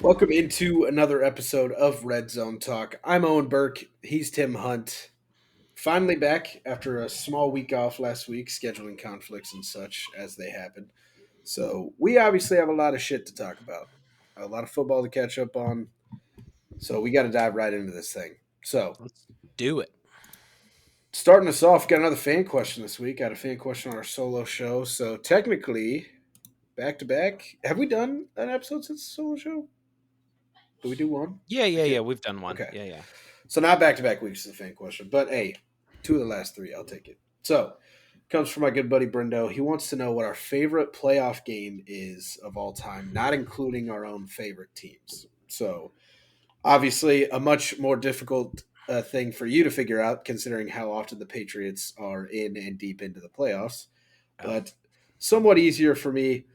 Welcome into another episode of Red Zone Talk. I'm Owen Burke. He's Tim Hunt. Finally back after a small week off last week, scheduling conflicts and such as they happen. So we obviously have a lot of shit to talk about, a lot of football to catch up on. So we got to dive right into this thing. So Let's do it. starting us off, got another fan question this week. Got a fan question on our solo show. So technically, back to back. Have we done an episode since the solo show? Did we do one? Yeah, I yeah, can't. yeah. We've done one. Okay. Yeah, yeah. So not back to back weeks is a fan question, but hey, two of the last three, I'll take it. So comes from my good buddy Brendo. He wants to know what our favorite playoff game is of all time, not including our own favorite teams. So obviously, a much more difficult thing for you to figure out, considering how often the Patriots are in and deep into the playoffs, Oh, but somewhat easier for me.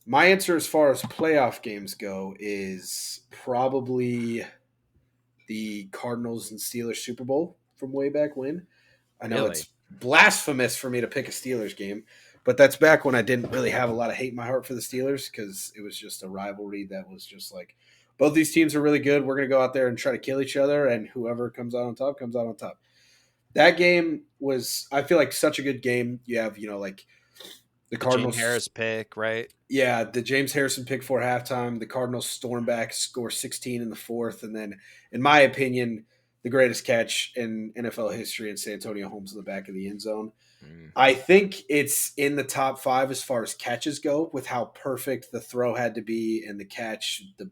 My answer as far as playoff games go is probably the Cardinals and Steelers Super Bowl from way back when. I know really? it's blasphemous for me to pick a Steelers game, but that's back when I didn't really have a lot of hate in my heart for the Steelers because it was just a rivalry that was just like both these teams are really good. We're going to go out there and try to kill each other, and whoever comes out on top comes out on top. That game was, I feel like, such a good game. You have, like the The James Cardinals. Harris pick, right? Yeah, the James Harrison pick for halftime. The Cardinals storm back, score 16 in the fourth, and then, in my opinion, the greatest catch in NFL history in Santonio Holmes in the back of the end zone. Mm. I think it's in the top five as far as catches go, with how perfect the throw had to be and the catch, the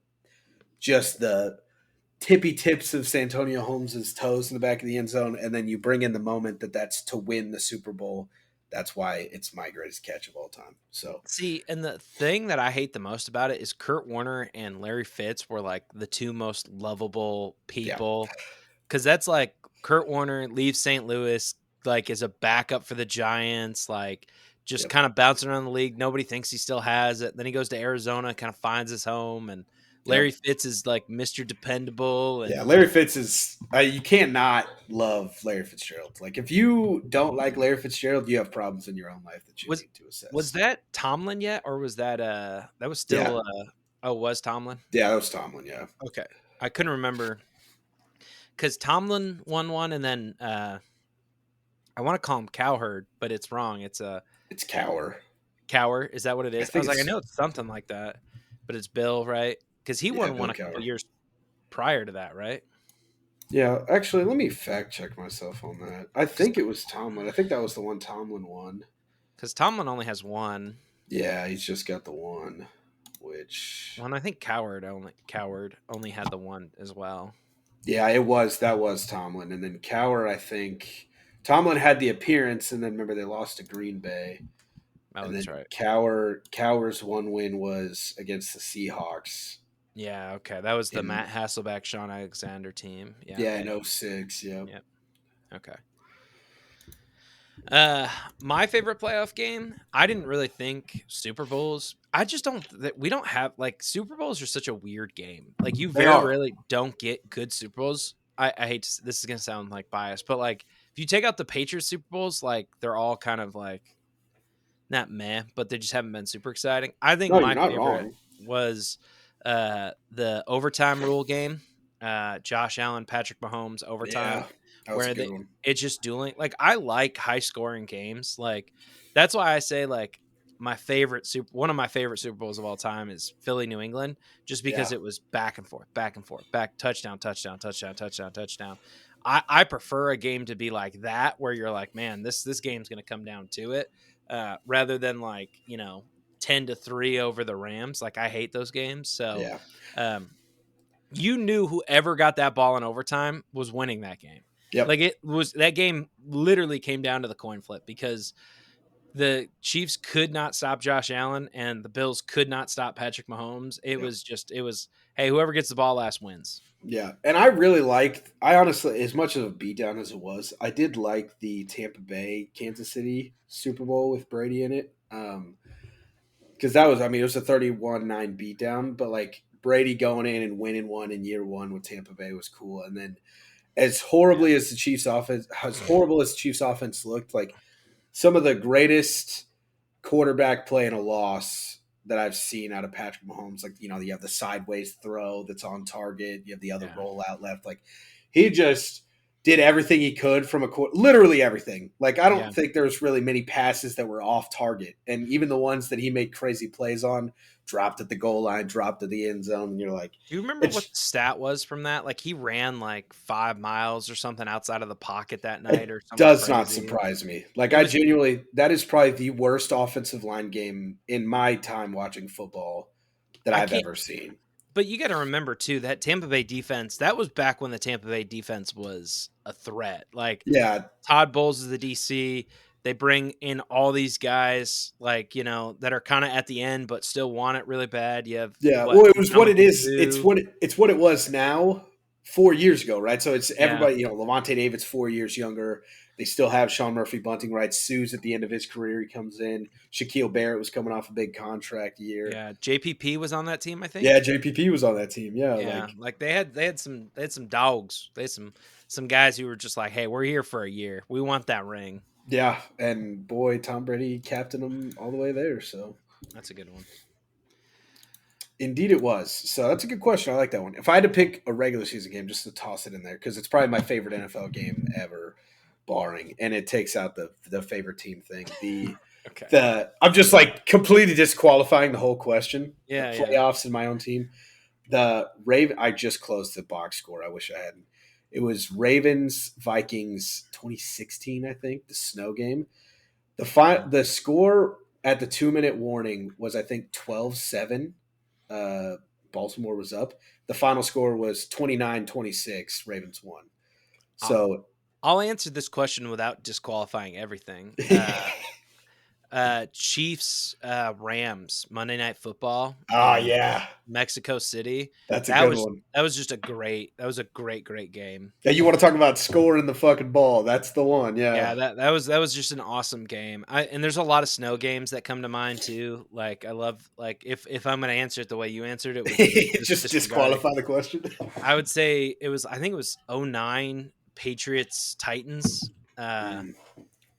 tippy tips of Santonio Holmes's toes in the back of the end zone, and then you bring in the moment that's to win the Super Bowl. That's why it's my greatest catch of all time. So See, and the thing that I hate the most about it is Kurt Warner and Larry Fitz were like the two most lovable yeah, people. Because that's like Kurt Warner leaves St. Louis, like as a backup for the Giants, like just yep. kind of bouncing around the league. Nobody thinks he still has it. Then he goes to Arizona, kind of finds his home, and Larry Yep. Fitz is like Mr. Dependable, Yeah, and Larry Fitz is you can't not love Larry Fitzgerald. Like if you don't like Larry Fitzgerald, you have problems in your own life that you was need to was assess. that Tomlin yet, or was that that was Yeah, still oh, was Tomlin? yeah, that was Tomlin. Yeah, Okay, I couldn't remember because Tomlin won one, and then I want to call him Cowherd, but it's wrong. It's a it's Cower. Cower. Is that what it I is? I think was like, I it's know it's something like that, but it's Bill, right? Because he yeah, won one Bill a couple Cower. years prior to that, right? Yeah, actually, let me fact check myself on that. I Because think it was Tomlin. I think that was the one Tomlin won. Tomlin only has one. Yeah, he's just got the one, which One, I think Coward only had the one as well. yeah, that was Tomlin, and then Cower. I think Tomlin had the appearance, and then remember they lost to Green Bay. Oh, And that's then right. Cower's one win was against the Seahawks. Yeah, okay. That was the In Matt Hasselbeck, Sean Alexander team. Yeah, yeah, yeah, in '06. Yep. yeah. Okay. Uh, my favorite playoff game. I didn't really think Super Bowls. I just don't. We don't have like Super Bowls are such a weird game. Like you They very are. rarely don't get good Super Bowls. I hate to, this is gonna sound like biased, but like if you take out the Patriots Super Bowls, like they're all kind of like not meh, but they just haven't been super exciting. I think No, you're my not favorite wrong. was the overtime rule game. Josh Allen, Patrick Mahomes overtime Yeah, that was a where good one. it's just dueling. Like I like high scoring games. Like that's why I say like one of my favorite Super Bowls of all time is Philly New England, just Yeah. because it was back and forth, back touchdown, touchdown, touchdown, touchdown, touchdown. I prefer a game to be like that where you're like, man, this game's going to come down to it, rather than like 10-3 over the Rams. Like I hate those games. So Yeah. um, you knew whoever got that ball in overtime was winning that game. Yep. Like it was that game literally came down to the coin flip because the Chiefs could not stop Josh Allen and the Bills could not stop Patrick Mahomes. Yep. It was hey, whoever gets the ball last wins. Yeah. And I really liked. I honestly, as much of a beatdown as it was, I did like the Tampa Bay Kansas City Super Bowl with Brady in it. Because that was, I mean, it was a 31-9 beatdown, but like Brady going in and winning one in year one with Tampa Bay was cool. And then Yeah. as horrible as the Chiefs offense looked, like some of the greatest quarterback play in a loss that I've seen out of Patrick Mahomes. Like, you have the sideways throw that's on target. You have the other Yeah. rollout left. Like, he just did everything he could from literally everything. Like, I Yeah. don't think there's really many passes that were off target. And even the ones that he made crazy plays on, dropped at the goal line, dropped at the end zone. And you're like, Do you remember what it's the stat was from that? Like he ran like 5 miles or something outside of the pocket that night It or something does not crazy. surprise me. Like, It I was genuinely, that is probably the worst offensive line game in my time watching football that I I've can't ever seen. but you got to remember too that Tampa Bay defense, that was back when the Tampa Bay defense was a threat. Like Yeah, Todd Bowles is the DC. They bring in all these guys like, that are kind of at the end but still want it really bad. You have yeah. what? Well, it was what it is. It's Sue. what it was now. 4 years ago, right? So it's Yeah. everybody. Levante David's 4 years younger. They still have Sean Murphy Bunting, right? Sue's at the end of his career. He comes in. Shaquille Barrett was coming off a big contract year. Yeah, JPP was on that team, I think. Yeah, JPP was on that team. Yeah, Yeah, like they had some dogs. They had some guys who were just like, "Hey, we're here for a year. We want that ring." yeah, and boy, Tom Brady captained them all the way there. So That's a good one. indeed, it was. So that's a good question. I like that one. If I had to pick a regular season game, just to toss it in there, because it's probably my favorite NFL game ever, barring, and it takes out the favorite team thing. Okay. I'm just like completely disqualifying the whole question. The Yeah, yeah. playoffs in my own team. The Raven. I just closed the box score. I wish I hadn't. It was Ravens Vikings 2016. I think the snow game. The score at the 2-minute warning was, I think, 12-7. Baltimore was up. The final score was 29-26. Ravens won. I'll, So I'll answer this question without disqualifying everything. Chiefs, Rams, Monday Night Football in yeah, Mexico City. that's a That good was one. that was just a great game. Yeah, you want to talk about scoring the fucking ball? That's the one. Yeah, Yeah, that was just an awesome game. And there's a lot of snow games that come to mind too. Like I love like if I'm gonna answer it the way you answered it, which is just just disregard it. disqualify the question. I would say I think it was '09 Patriots Titans. Mm.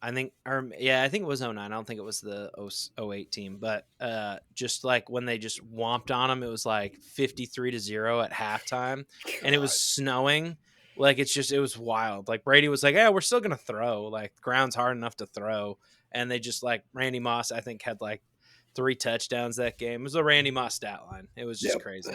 I think it was '09. I don't think it was the '08 team, but just like when they just whomped on them, it was like 53-0 at halftime, and it was God. snowing. Like it was wild. Like Brady was like, "Yeah, we're still gonna throw. Like ground's hard enough to throw," and they just like Randy Moss. I think had like 3 touchdowns that game. It was a Randy Moss stat line. It was just Yep. crazy.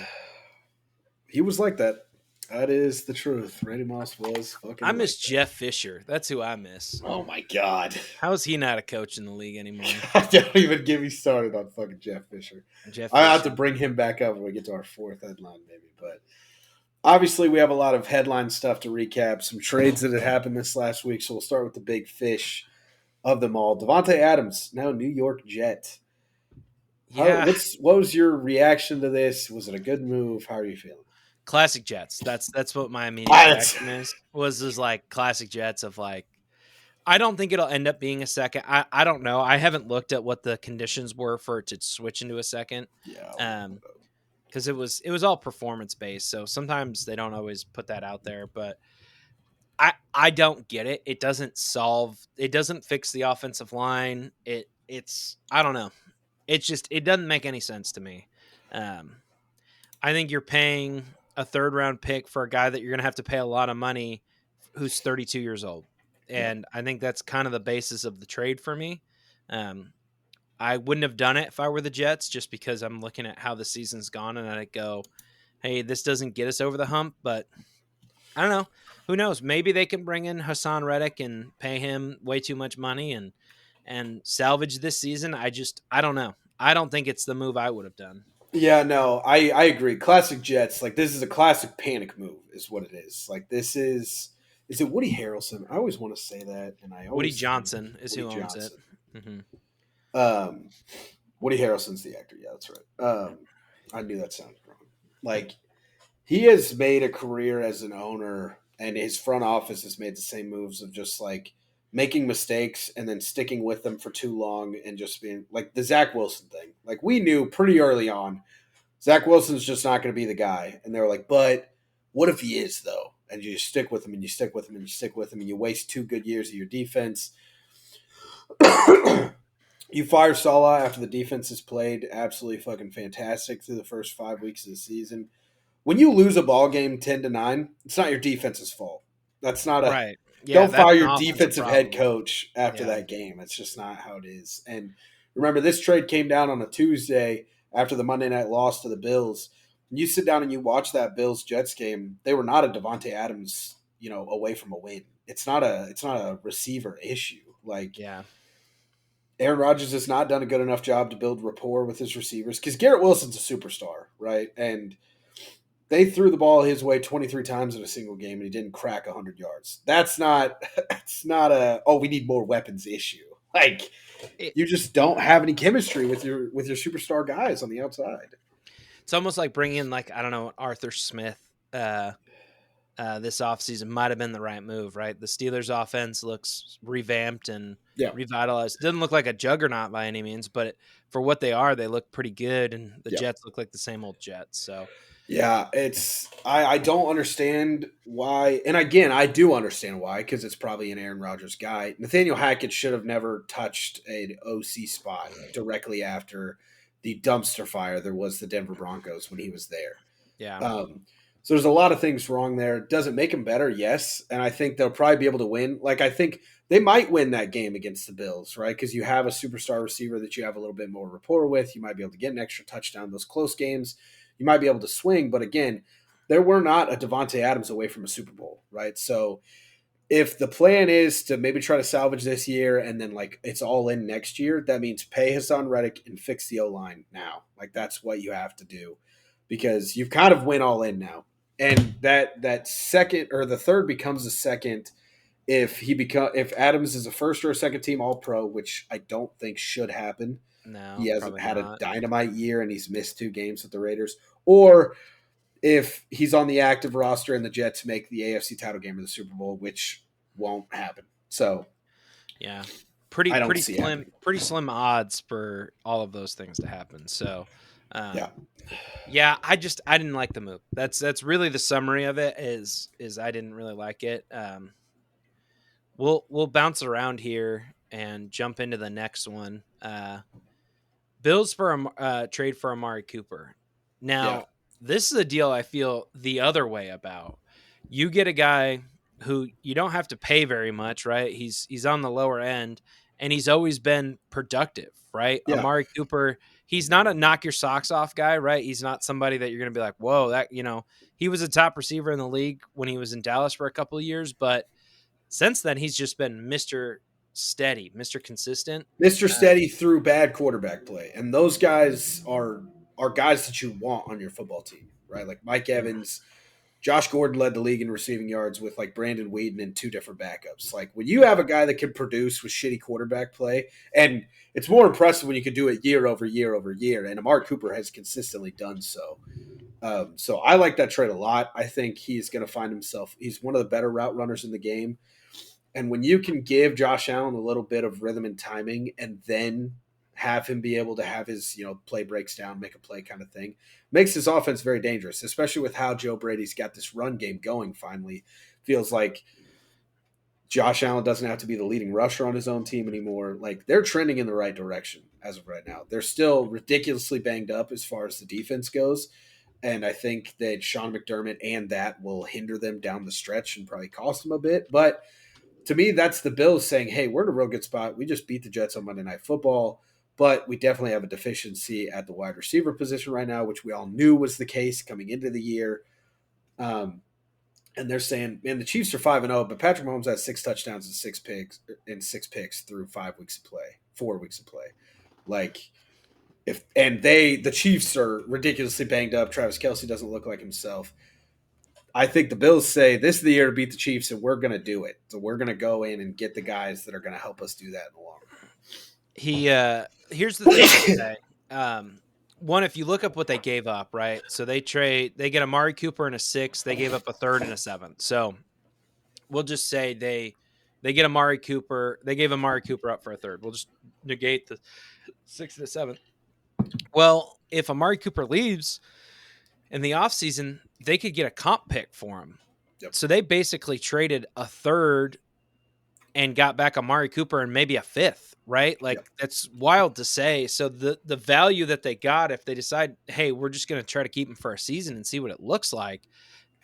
He was like that. That is the truth. Randy Moss was I fucking miss like Jeff Fisher. That's who I miss. that. Oh my god. How is he not a coach in the league anymore? Don't even get me started on fucking Jeff Fisher. Jeff I have to Fisher. bring him back up when we get to our fourth headline, maybe. But obviously, we have a lot of headline stuff to recap. Some trades that had happened this last week. So we'll start with the big fish of them all. DeVante Adams, now New York Jet. Yeah, What was your reaction to this? Was it a good move? How are you feeling? classic Jets. That's what my immediate That's- reaction is. Was like classic Jets of like. I don't think it'll end up being a second. I don't know. I haven't looked at what the conditions were for it to switch into a second. Yeah. Because it was all performance based. So sometimes they don't always put that out there. But I don't get it. It doesn't fix the offensive line. It's I don't know. It doesn't make any sense to me. I think you're paying a 3rd-round pick for a guy that you're going to have to pay a lot of money who's 32 years old. And I think that's kind of the basis of the trade for me. I wouldn't have done it if I were the Jets just because I'm looking at how the season's gone and I go, hey, this doesn't get us over the hump. But I don't know. Who knows? Maybe they can bring in Hassan Reddick and pay him way too much money and salvage this season. I don't know. I don't think it's the move I would have done. Yeah, no, I agree. Classic Jets, like this is a classic panic move, is what it is. Like this is it Woody Harrelson? I always want to say that, and I always Woody Johnson is Woody who owns Johnson. it. Mm-hmm. Woody Harrelson's the actor. Yeah, that's right. I knew that sounded wrong. Like he has made a career as an owner, and his front office has made the same moves of just like making mistakes and then sticking with them for too long and just being like the Zach Wilson thing. Like we knew pretty early on, Zach Wilson's just not going to be the guy. And they were like, but what if he is though? And you stick with him and you stick with him and you stick with him and you waste 2 good years of your defense. You fire Salah after the defense has played absolutely fucking fantastic through the first 5 weeks of the season. When you lose a ball game 10-9, it's not your defense's fault. That's not a Right. Yeah, don't that's fire an your offensive defensive head problem. coach after Yeah. that game. It's just not how it is. And remember, this trade came down on a Tuesday after the Monday night loss to the Bills. You sit down and you watch that Bills Jets game. They were not a DeVante Adams, away from a win. It's not a receiver issue. Like Yeah. Aaron Rodgers has not done a good enough job to build rapport with his receivers because Garrett Wilson's a superstar, right? And they threw the ball his way 23 times in a single game and he didn't crack 100 yards. That's not we need more weapons issue. Like It, you just don't have any chemistry with your superstar guys on the outside. it's almost like bringing in, like, I don't know, Arthur Smith this offseason might have been the right move, right? The Steelers offense looks revamped and Yeah. revitalized. Doesn't look like a juggernaut by any means, but for what they are, they look pretty good, and the Yeah. Jets look like the same old Jets. So Yeah, I don't understand why, and again, I do understand why because it's probably an Aaron Rodgers guy. Nathaniel Hackett should have never touched an OC spot directly after the dumpster fire there was the Denver Broncos when he was there. yeah, So there's a lot of things wrong there. Does it make them better? Yes, and I think they'll probably be able to win. Like I think they might win that game against the Bills, right? Because you have a superstar receiver that you have a little bit more rapport with. You might be able to get an extra touchdown. Those close games, you might be able to swing. But again, there were not a DeVante Adams away from a Super Bowl, right? So if the plan is to maybe try to salvage this year and then like it's all in next year, that means pay Hassan Reddick and fix the O line now. Like that's what you have to do because you've kind of went all in now. And that second or the third becomes a second if Adams is a first or a second team All Pro, which I don't think should happen. He no, hasn't probably had a not. dynamite year and he's missed 2 games with the Raiders, or if he's on the active roster and the Jets make the AFC title game of the Super Bowl, which won't happen. So Yeah, pretty I don't pretty see it slim happening. pretty slim odds for all of those things to happen. So, Yeah. yeah, I didn't like the move. That's really the summary of it. Is I didn't really like it. We'll bounce around here and jump into the next one. Bills for a trade for Amari Cooper. Yeah. Now, this is a deal I feel the other way about. You get a guy who you don't have to pay very much, right? He's on the lower end and he's always been productive, right? Yeah. Amari Cooper, he's not a knock your socks off guy, right? He's not somebody that you're going to be like, "Whoa, that, he was a top receiver in the league when he was in Dallas for a couple of years, but since then he's just been Mr. Steady, Mr. Consistent." Mr. Uh, Steady through bad quarterback play. And those guys are guys that you want on your football team, right? Like Mike Evans, Josh Gordon led the league in receiving yards with like Brandon Whedon and 2 different backups. Like when you have a guy that can produce with shitty quarterback play, and it's more impressive when you can do it year over year over year. And Amari Cooper has consistently done so. So I like that trade a lot. I think he's going to find himself. He's one of the better route runners in the game. And when you can give Josh Allen a little bit of rhythm and timing, and then have him be able to have his play breaks down, make a play kind of thing, makes his offense very dangerous, especially with how Joe Brady's got this run game going. Finally, feels like Josh Allen doesn't have to be the leading rusher on his own team anymore. Like they're trending in the right direction as of right now. They're still ridiculously banged up as far as the defense goes. And I think that Sean McDermott and that will hinder them down the stretch and probably cost them a bit. But to me, that's the Bills saying, hey, we're in a real good spot. We just beat the Jets on Monday Night Football, but we definitely have a deficiency at the wide receiver position right now, which we all knew was the case coming into the year. And they're saying, man, the Chiefs are 5-0, but Patrick Mahomes has 6 touchdowns and 6 picks through 5 weeks of play, 4 weeks of play. Like, the Chiefs are ridiculously banged up. Travis Kelce doesn't look like himself. I think the Bills say this is the year to beat the Chiefs, and we're going to do it. So we're going to go in and get the guys that are going to help us do that in the long run. Here's the thing to say. One, if you look up what they gave up, right? So they get Amari Cooper in a 6, they gave up a 3rd and a 7th. So we'll just say they get Amari Cooper, they gave Amari Cooper up for a 3rd. We'll just negate the 6th and the 7th. Well, if Amari Cooper leaves in the offseason, they could get a comp pick for him. Yep. So they basically traded a 3rd and got back Amari Cooper and maybe a fifth, right? Like Yep. that's wild to say. So the value that they got, if they decide, hey, we're just going to try to keep him for a season and see what it looks like.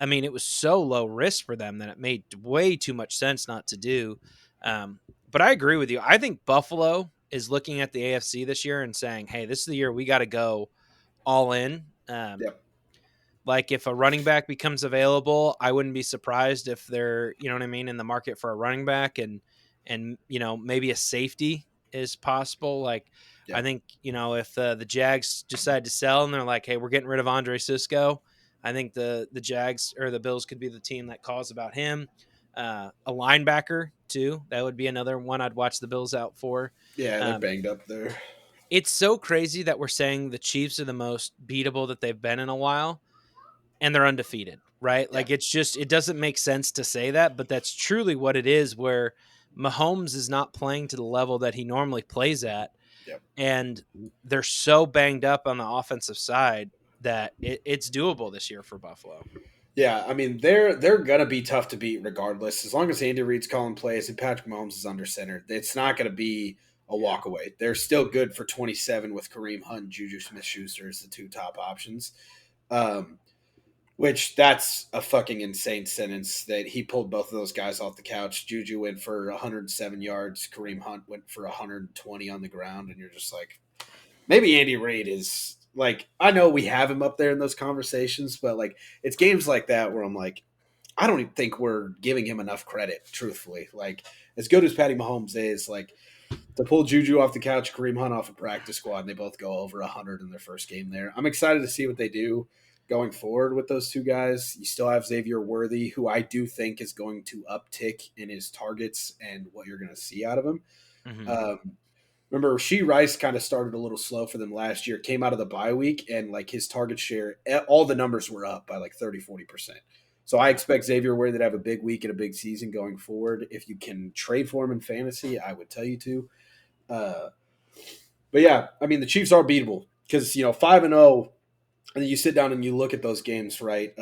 I mean, it was so low risk for them that it made way too much sense not to do. But I agree with you. I think Buffalo is looking at the AFC this year and saying, hey, this is the year we got to go all in. Yep. Like if a running back becomes available, I wouldn't be surprised if they're, you know what I mean, in the market for a running back and maybe a safety is possible. Like I Yep. think, if the Jags decide to sell and they're like, hey, we're getting rid of Andre Cisco, I think the Jags or the Bills could be the team that calls about him. A linebacker too. That would be another one I'd watch the Bills out for. Yeah, they're Um, banged up there. it's so crazy that we're saying the Chiefs are the most beatable that they've been in a while and they're undefeated, right? Yeah. Like it's just it doesn't make sense to say that, but that's truly what it is where Mahomes is not playing to the level that he normally plays at Yep. and they're so banged up on the offensive side that it's doable this year for Buffalo. Yeah, I mean they're gonna be tough to beat regardless. As long as Andy Reid's calling plays and Patrick Mahomes is under center, it's not gonna be a Yeah. walk away. They're still good for 27 with Kareem Hunt and Juju Smith Schuster as the two top options. Um, which that's a fucking insane sentence that he pulled both of those guys off the couch. Juju went for 107 yards, Kareem Hunt went for 120 on the ground, and you're just like, maybe Andy Reid is like, I know we have him up there in those conversations, but like it's games like that where I'm like, I don't even think we're giving him enough credit, truthfully. Like as good as Patty Mahomes is, like to pull Juju off the couch, Kareem Hunt off a practice squad, and they both go over 100 in their first game there. I'm excited to see what they do going forward with those two guys. You still have Xavier Worthy, who I do think is going to uptick in his targets and what you're going to see out of him. Mm-hmm. Um, Remember, Rasheed Rice kind of started a little slow for them last year, came out of the bye week, and like his target share, all the numbers were up by like 30-40%. So I Yeah. expect Xavier Worthy to have a big week and a big season going forward. If you can trade for him in fantasy, I would tell you to. Uh, but yeah, I mean, the Chiefs are beatable because, 5-0, and then you sit down and you look at those games, right?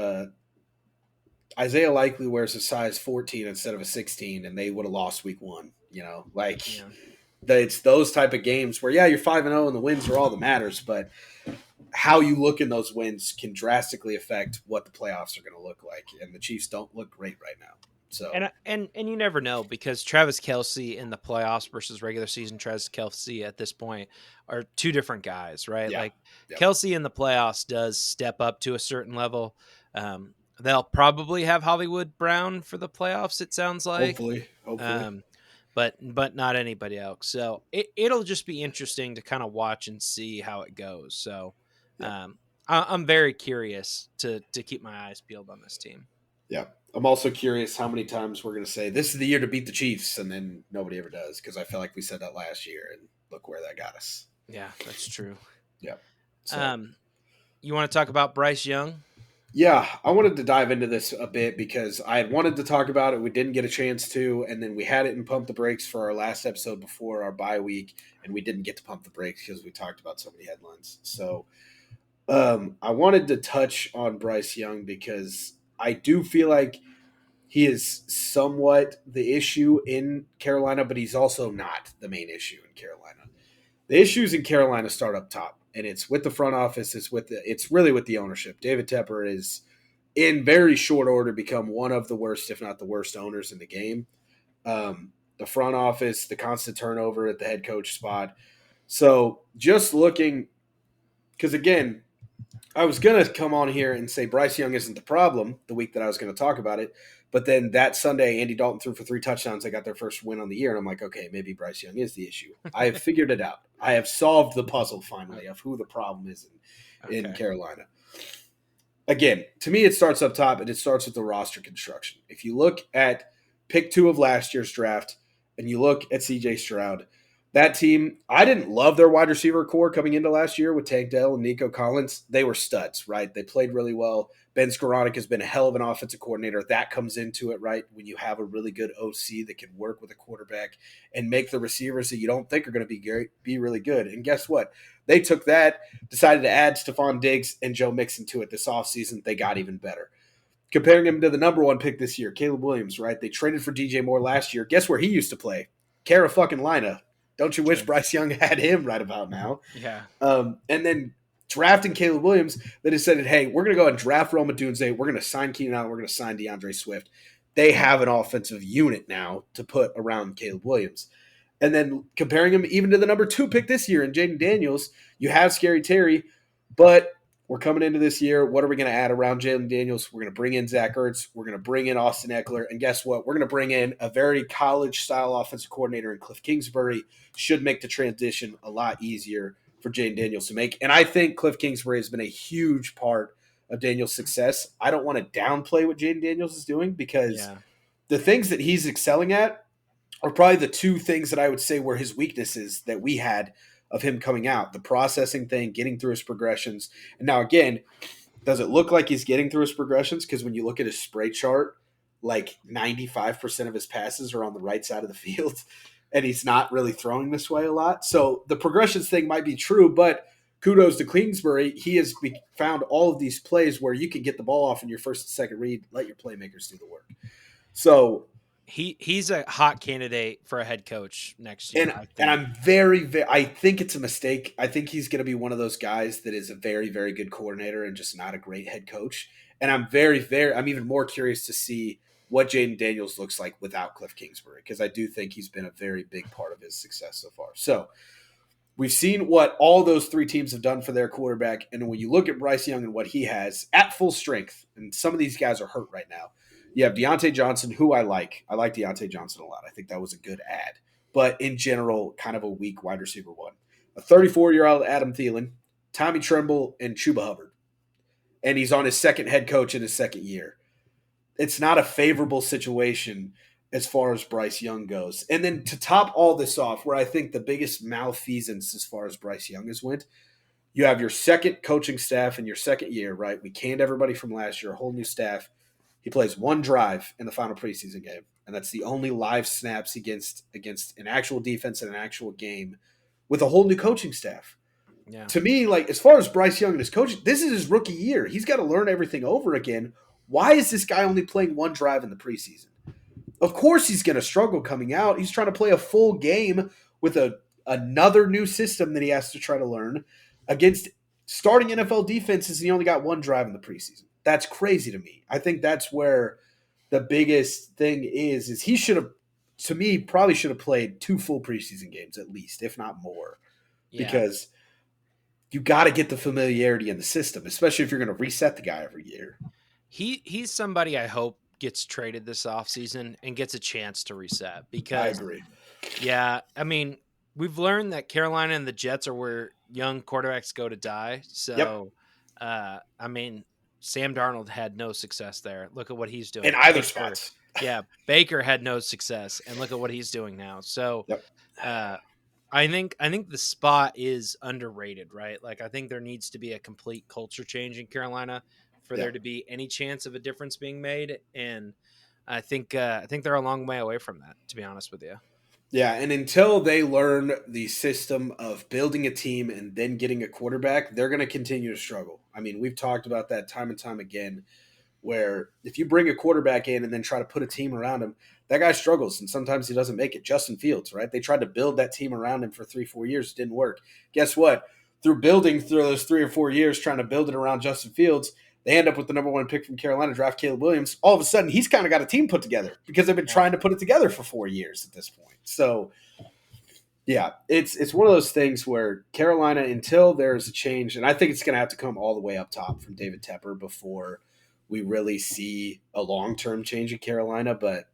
Isaiah Likely wears a size 14 instead of a 16, and they would have lost week one. Like Yeah. it's those type of games where, yeah, you're 5-0 and the wins are all that matters, but how you look in those wins can drastically affect what the playoffs are going to look like. And the Chiefs don't look great right now. So, And you never know because Travis Kelsey in the playoffs versus regular season Travis Kelsey at this point are two different guys, right? yeah. Like Yep. Kelsey in the playoffs does step up to a certain level. They'll probably have Hollywood Brown for the playoffs. It sounds like, Hopefully. Hopefully. um, but not anybody else. So it'll just be interesting to kind of watch and see how it goes. So Yep. um, I'm very curious to keep my eyes peeled on this team. Yeah. I'm also curious how many times we're going to say this is the year to beat the Chiefs, and then nobody ever does because I feel like we said that last year, and look where that got us. Yeah, that's true. Yeah. So, Um, you want to talk about Bryce Young? yeah, I wanted to dive into this a bit because I had wanted to talk about it. We didn't get a chance to, and then we had it in Pump the Brakes for our last episode before our bye week, and we didn't get to Pump the Brakes because we talked about so many headlines. So, I wanted to touch on Bryce Young because I do feel like he is somewhat the issue in Carolina, but he's also not the main issue in Carolina. The issues in Carolina start up top, and it's with the front office. It's really with the ownership. David Tepper is in very short order become one of the worst, if not the worst, owners in the game. The front office, the constant turnover at the head coach spot. So just looking, because again, I was going to come on here and say Bryce Young isn't the problem the week that I was going to talk about it. But then that Sunday, Andy Dalton threw for 3 touchdowns. They got their first win on the year. And I'm like, okay, maybe Bryce Young is the issue. I have figured it out. I have solved the puzzle finally of who the problem is in Carolina. Again, to me, it starts up top and it starts with the roster construction. If you look at pick 2 of last year's draft and you look at CJ Stroud, that team, I didn't love their wide receiver core coming into last year with Tank Dell and Nico Collins. They were studs, right? They played really well. Ben Skoranek has been a hell of an offensive coordinator. That comes into it, right? When you have a really good OC that can work with a quarterback and make the receivers that you don't think are going to be great, be really good. And guess what? They took that, decided to add Stephon Diggs and Joe Mixon to it this offseason. They got even better. comparing him to the number one pick this year, Caleb Williams, right? They traded for DJ Moore last year. Guess where he used to play? Carolina. Don't you wish True. Bryce Young had him right about now? Yeah. And then drafting Caleb Williams, they decided, hey, we're going to go and draft Roma Dunze. We're going to sign Keenan Allen. We're going to sign DeAndre Swift. They have an offensive unit now to put around Caleb Williams. And then comparing him even to the number 2 pick this year in Jaden Daniels, you have Scary Terry, but we're coming into this year. What are we going to add around Jaden Daniels? We're going to bring in Zach Ertz. We're going to bring in Austin Eckler. And guess what? We're going to bring in a very college-style offensive coordinator in Cliff Kingsbury. Should make the transition a lot easier for Jaden Daniels to make. And I think Cliff Kingsbury has been a huge part of Daniels' success. I don't want to downplay what Jaden Daniels is doing because the things that he's excelling at are probably the 2 things that I would say were his weaknesses that we had of him coming out. The processing thing, getting through his progressions. And now, again, does it look like he's getting through his progressions? Because when you look at his spray chart, like 95% of his passes are on the right side of the field, and he's not really throwing this way a lot. So the progressions thing might be true, but kudos to Kingsbury. He has found all of these plays where you can get the ball off in your first and second read, let your playmakers do the work. So he's a hot candidate for a head coach next year. And I'm I think it's a mistake. I think he's going to be one of those guys that is a very, very good coordinator and just not a great head coach. And I'm I'm even more curious to see what Jaden Daniels looks like without Cliff Kingsbury, because I do think he's been a very big part of his success so far. So we've seen what all those 3 teams have done for their quarterback. And when you look at Bryce Young and what he has at full strength, and some of these guys are hurt right now, you have Deontay Johnson, who I like. I like Deontay Johnson a lot. I think that was a good ad. But in general, kind of a weak wide receiver 1. A 34-year-old Adam Thielen, Tommy Tremble, and Chuba Hubbard. And he's on his second head coach in his second year. It's not a favorable situation as far as Bryce Young goes. And then to top all this off, where I think the biggest malfeasance as far as Bryce Young has went, you have your second coaching staff in your second year, right? We canned everybody from last year, a whole new staff. He plays 1 drive in the final preseason game, and that's the only live snaps against an actual defense in an actual game with a whole new coaching staff. Yeah. To me, like, as far as Bryce Young and his coaching, this is his rookie year. He's got to learn everything over again. Why is this guy only playing 1 drive in the preseason? Of course he's going to struggle coming out. He's trying to play a full game with another new system that he has to try to learn against starting NFL defenses, and he only got 1 drive in the preseason. That's crazy to me. I think that's where the biggest thing is he should have, to me, probably should have played 2 full preseason games at least, if not more, because you got to get the familiarity in the system, especially if you're going to reset the guy every year. He's somebody I hope gets traded this offseason and gets a chance to reset, because I agree. Yeah, I mean, we've learned that Carolina and the Jets are where young quarterbacks go to die. So, I mean, Sam Darnold had no success there. Look at what he's doing in either spots. Yeah, Baker had no success, and look at what he's doing now. So, I think the spot is underrated, right? Like, I think there needs to be a complete culture change in Carolina for there to be any chance of a difference being made, and I think they're a long way away from that, to be honest with you. Yeah, and until they learn the system of building a team and then getting a quarterback, they're going to continue to struggle. I mean, we've talked about that time and time again, where if you bring a quarterback in and then try to put a team around him, that guy struggles, and sometimes he doesn't make it. Justin Fields, right? They tried to build that team around him for 3-4 years. It didn't work. Guess what? Through those 3 or 4 years trying to build it around Justin Fields, they end up with the number 1 pick from Carolina, draft Caleb Williams. All of a sudden, he's kind of got a team put together because they've been trying to put it together for 4 years at this point. So, yeah, it's one of those things where Carolina, until there's a change, and I think it's going to have to come all the way up top from David Tepper before we really see a long-term change in Carolina. But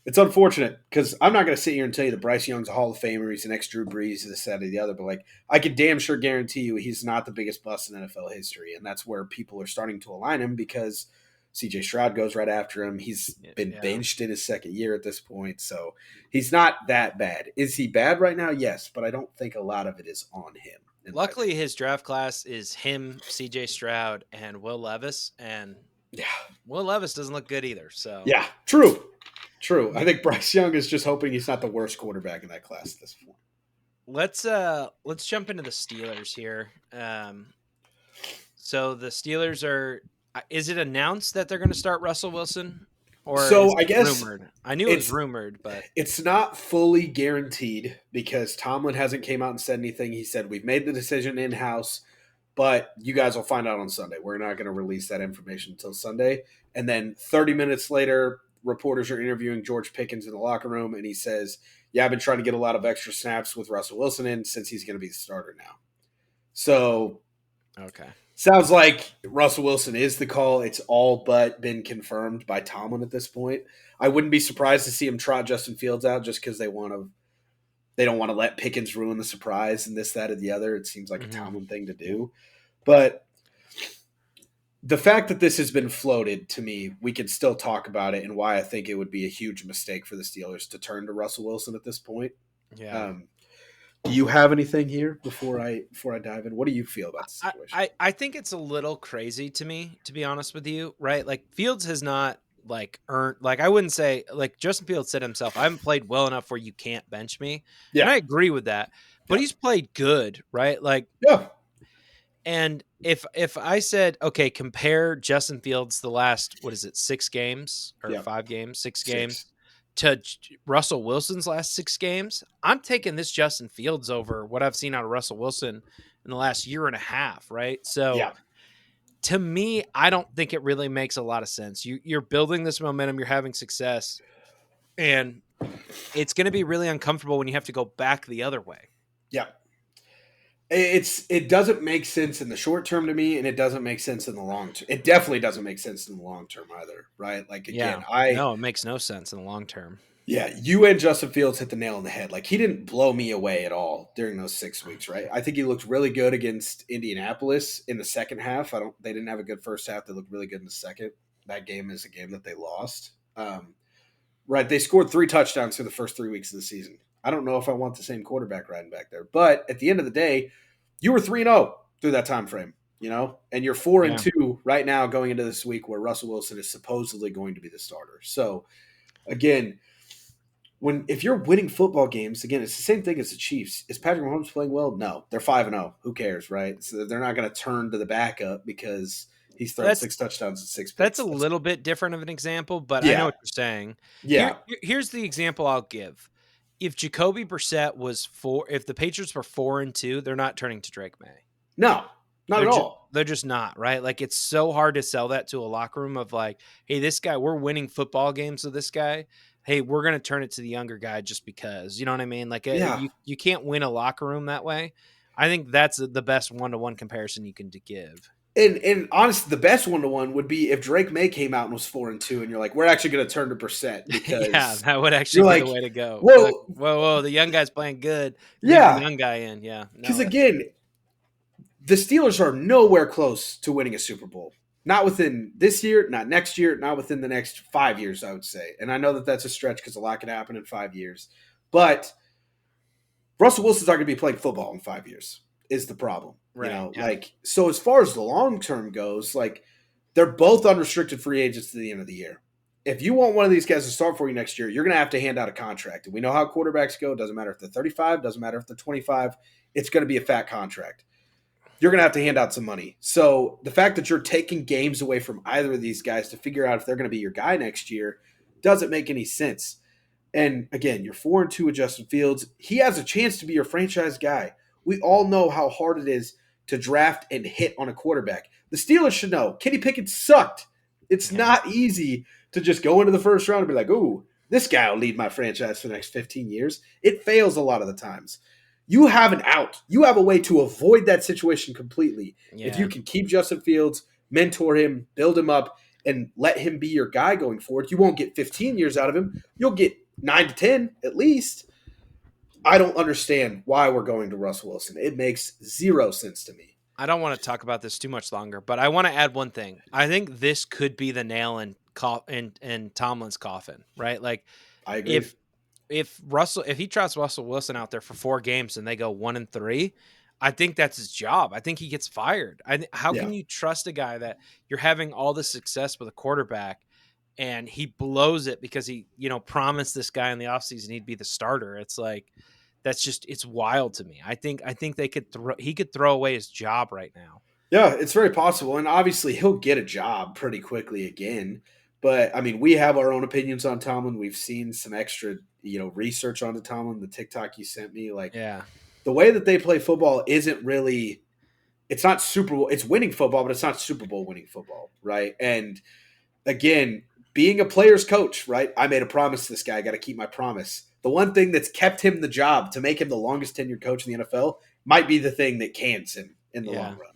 it's unfortunate because I'm not going to sit here and tell you that Bryce Young's a Hall of Famer. He's an ex-Drew Brees, this, that, or the other. But, like, I can damn sure guarantee you he's not the biggest bust in NFL history. And that's where people are starting to align him because C.J. Stroud goes right after him. He's been benched in his second year at this point. So he's not that bad. Is he bad right now? Yes. But I don't think a lot of it is on him. Luckily, his draft class is him, C.J. Stroud, and Will Levis. And Will Levis doesn't look good either. So yeah, true. I think Bryce Young is just hoping he's not the worst quarterback in that class at this point. Let's jump into the Steelers here. So the Steelers are Is it announced that they're going to start Russell Wilson, or is So I it guess rumored? I knew it was it's rumored, but it's not fully guaranteed because Tomlin hasn't came out and said anything. He said we've made the decision in house, but you guys will find out on Sunday. We're not going to release that information until Sunday. And then 30 minutes later, reporters are interviewing George Pickens in the locker room, and he says, "Yeah, I've been trying to get a lot of extra snaps with Russell Wilson in since he's going to be the starter now." So okay. sounds like Russell Wilson is the call. It's all but been confirmed by Tomlin at this point. I wouldn't be surprised to see him trot Justin Fields out just because they don't want to let Pickens ruin the surprise and this, that, or the other. It seems like a Tomlin thing to do. But the fact that this has been floated to me, we can still talk about it and why I think it would be a huge mistake for the Steelers to turn to Russell Wilson at this point. Yeah. Do you have anything here before I dive in? What do you feel about the situation? I think it's a little crazy to me, to be honest with you, right? Like Fields has not like earned, like I wouldn't say, like Justin Fields said himself, I haven't played well enough where you can't bench me. And Yeah. I agree with that, but Yeah. he's played good, right? Like, Yeah. and if I said, okay, compare Justin Fields the last, what is it, 6 games or Yeah. 5 games, 6 games 6. to Russell Wilson's last 6 games, I'm taking this Justin Fields over what I've seen out of Russell Wilson in the last year and a half, right? So Yeah. to me, I don't think it really makes a lot of sense. You're building this momentum, you're having success, and it's going to be really uncomfortable when you have to go back the other way. Yeah. It doesn't make sense in the short term to me, and it doesn't make sense in the long term. It definitely doesn't make sense in the long term either, right? Like Yeah. again, No, it makes no sense in the long term. yeah, you and Justin Fields hit the nail on the head. Like he didn't blow me away at all during those 6 weeks, right? I think he looked really good against Indianapolis in the second half. They didn't have a good first half. They looked really good in the second. That game is a game that they lost. Right, they scored 3 touchdowns through the first 3 weeks of the season. I don't know if I want the same quarterback riding back there, but at the end of the day, you were 3-0 through that time frame, and you're 4-2 right now going into this week where Russell Wilson is supposedly going to be the starter. So again, if you're winning football games, again, it's the same thing as the Chiefs. Is Patrick Mahomes playing well? No, they're 5-0. Who cares, right? So they're not going to turn to the backup because he's thrown 6 touchdowns and 6 That's picks. a little bit different of an example, but I know Yeah, what you're saying. yeah. Here's the example I'll give. If Jacoby Brissett was if the Patriots were 4-2, they're not turning to Drake May. No, not at all. They're just not, right? Like it's so hard to sell that to a locker room of like, hey, this guy, we're winning football games with this guy. Hey, we're going to turn it to the younger guy just because, you know what I mean? Like Yeah. you can't win a locker room that way. I think that's the best one-to-one comparison you can give. And honestly, the best 1-to-1 would be if Drake May came out and was 4-2, and you're like, we're actually going to turn to Brissett because yeah, that would actually be like, the way to go. Whoa, like, whoa, the young guy's playing good. Leave yeah, the young guy in. Yeah, because again, the Steelers are nowhere close to winning a Super Bowl. Not within this year, not next year, not within the next 5 years, I would say. And I know that that's a stretch because a lot can happen in 5 years, but Russell Wilson's not going to be playing football in 5 years. Is the problem. Right. Like, so as far as the long term goes, like they're both unrestricted free agents to the end of the year. If you want one of these guys to start for you next year, you're going to have to hand out a contract. And we know how quarterbacks go. It doesn't matter if they're 35, doesn't matter if they're 25. It's going to be a fat contract. You're going to have to hand out some money. So the fact that you're taking games away from either of these guys to figure out if they're going to be your guy next year doesn't make any sense. And again, you're 4-2 with Justin Fields. He has a chance to be your franchise guy. We all know how hard it is to draft and hit on a quarterback. The Steelers should know. Kenny Pickett sucked. It's not easy to just go into the first round and be like, ooh, this guy will lead my franchise for the next 15 years. It fails a lot of the times. You have an out. You have a way to avoid that situation completely. Yeah. If you can keep Justin Fields, mentor him, build him up, and let him be your guy going forward, you won't get 15 years out of him. You'll get 9 to 10 at least. I don't understand why we're going to Russell Wilson. It makes zero sense to me. I don't want to talk about this too much longer, but I want to add one thing. I think this could be the nail in Tomlin's coffin, right? Like, I agree. If he trusts Russell Wilson out there for 4 games and they go 1-3, I think that's his job. I think he gets fired. How can you trust a guy that you're having all this success with a quarterback and he blows it because he, promised this guy in the offseason he'd be the starter? It's like, it's wild to me. I think he could throw away his job right now. Yeah, it's very possible, and obviously he'll get a job pretty quickly again. But I mean, we have our own opinions on Tomlin. We've seen some extra, research on the Tomlin. The TikTok you sent me, like Yeah. the way that they play football isn't really. It's not Super Bowl. It's winning football, but it's not Super Bowl winning football, right? And again, being a player's coach, right? I made a promise to this guy. I got to keep my promise. The one thing that's kept him the job to make him the longest tenured coach in the NFL might be the thing that cans him in the long Yeah. run.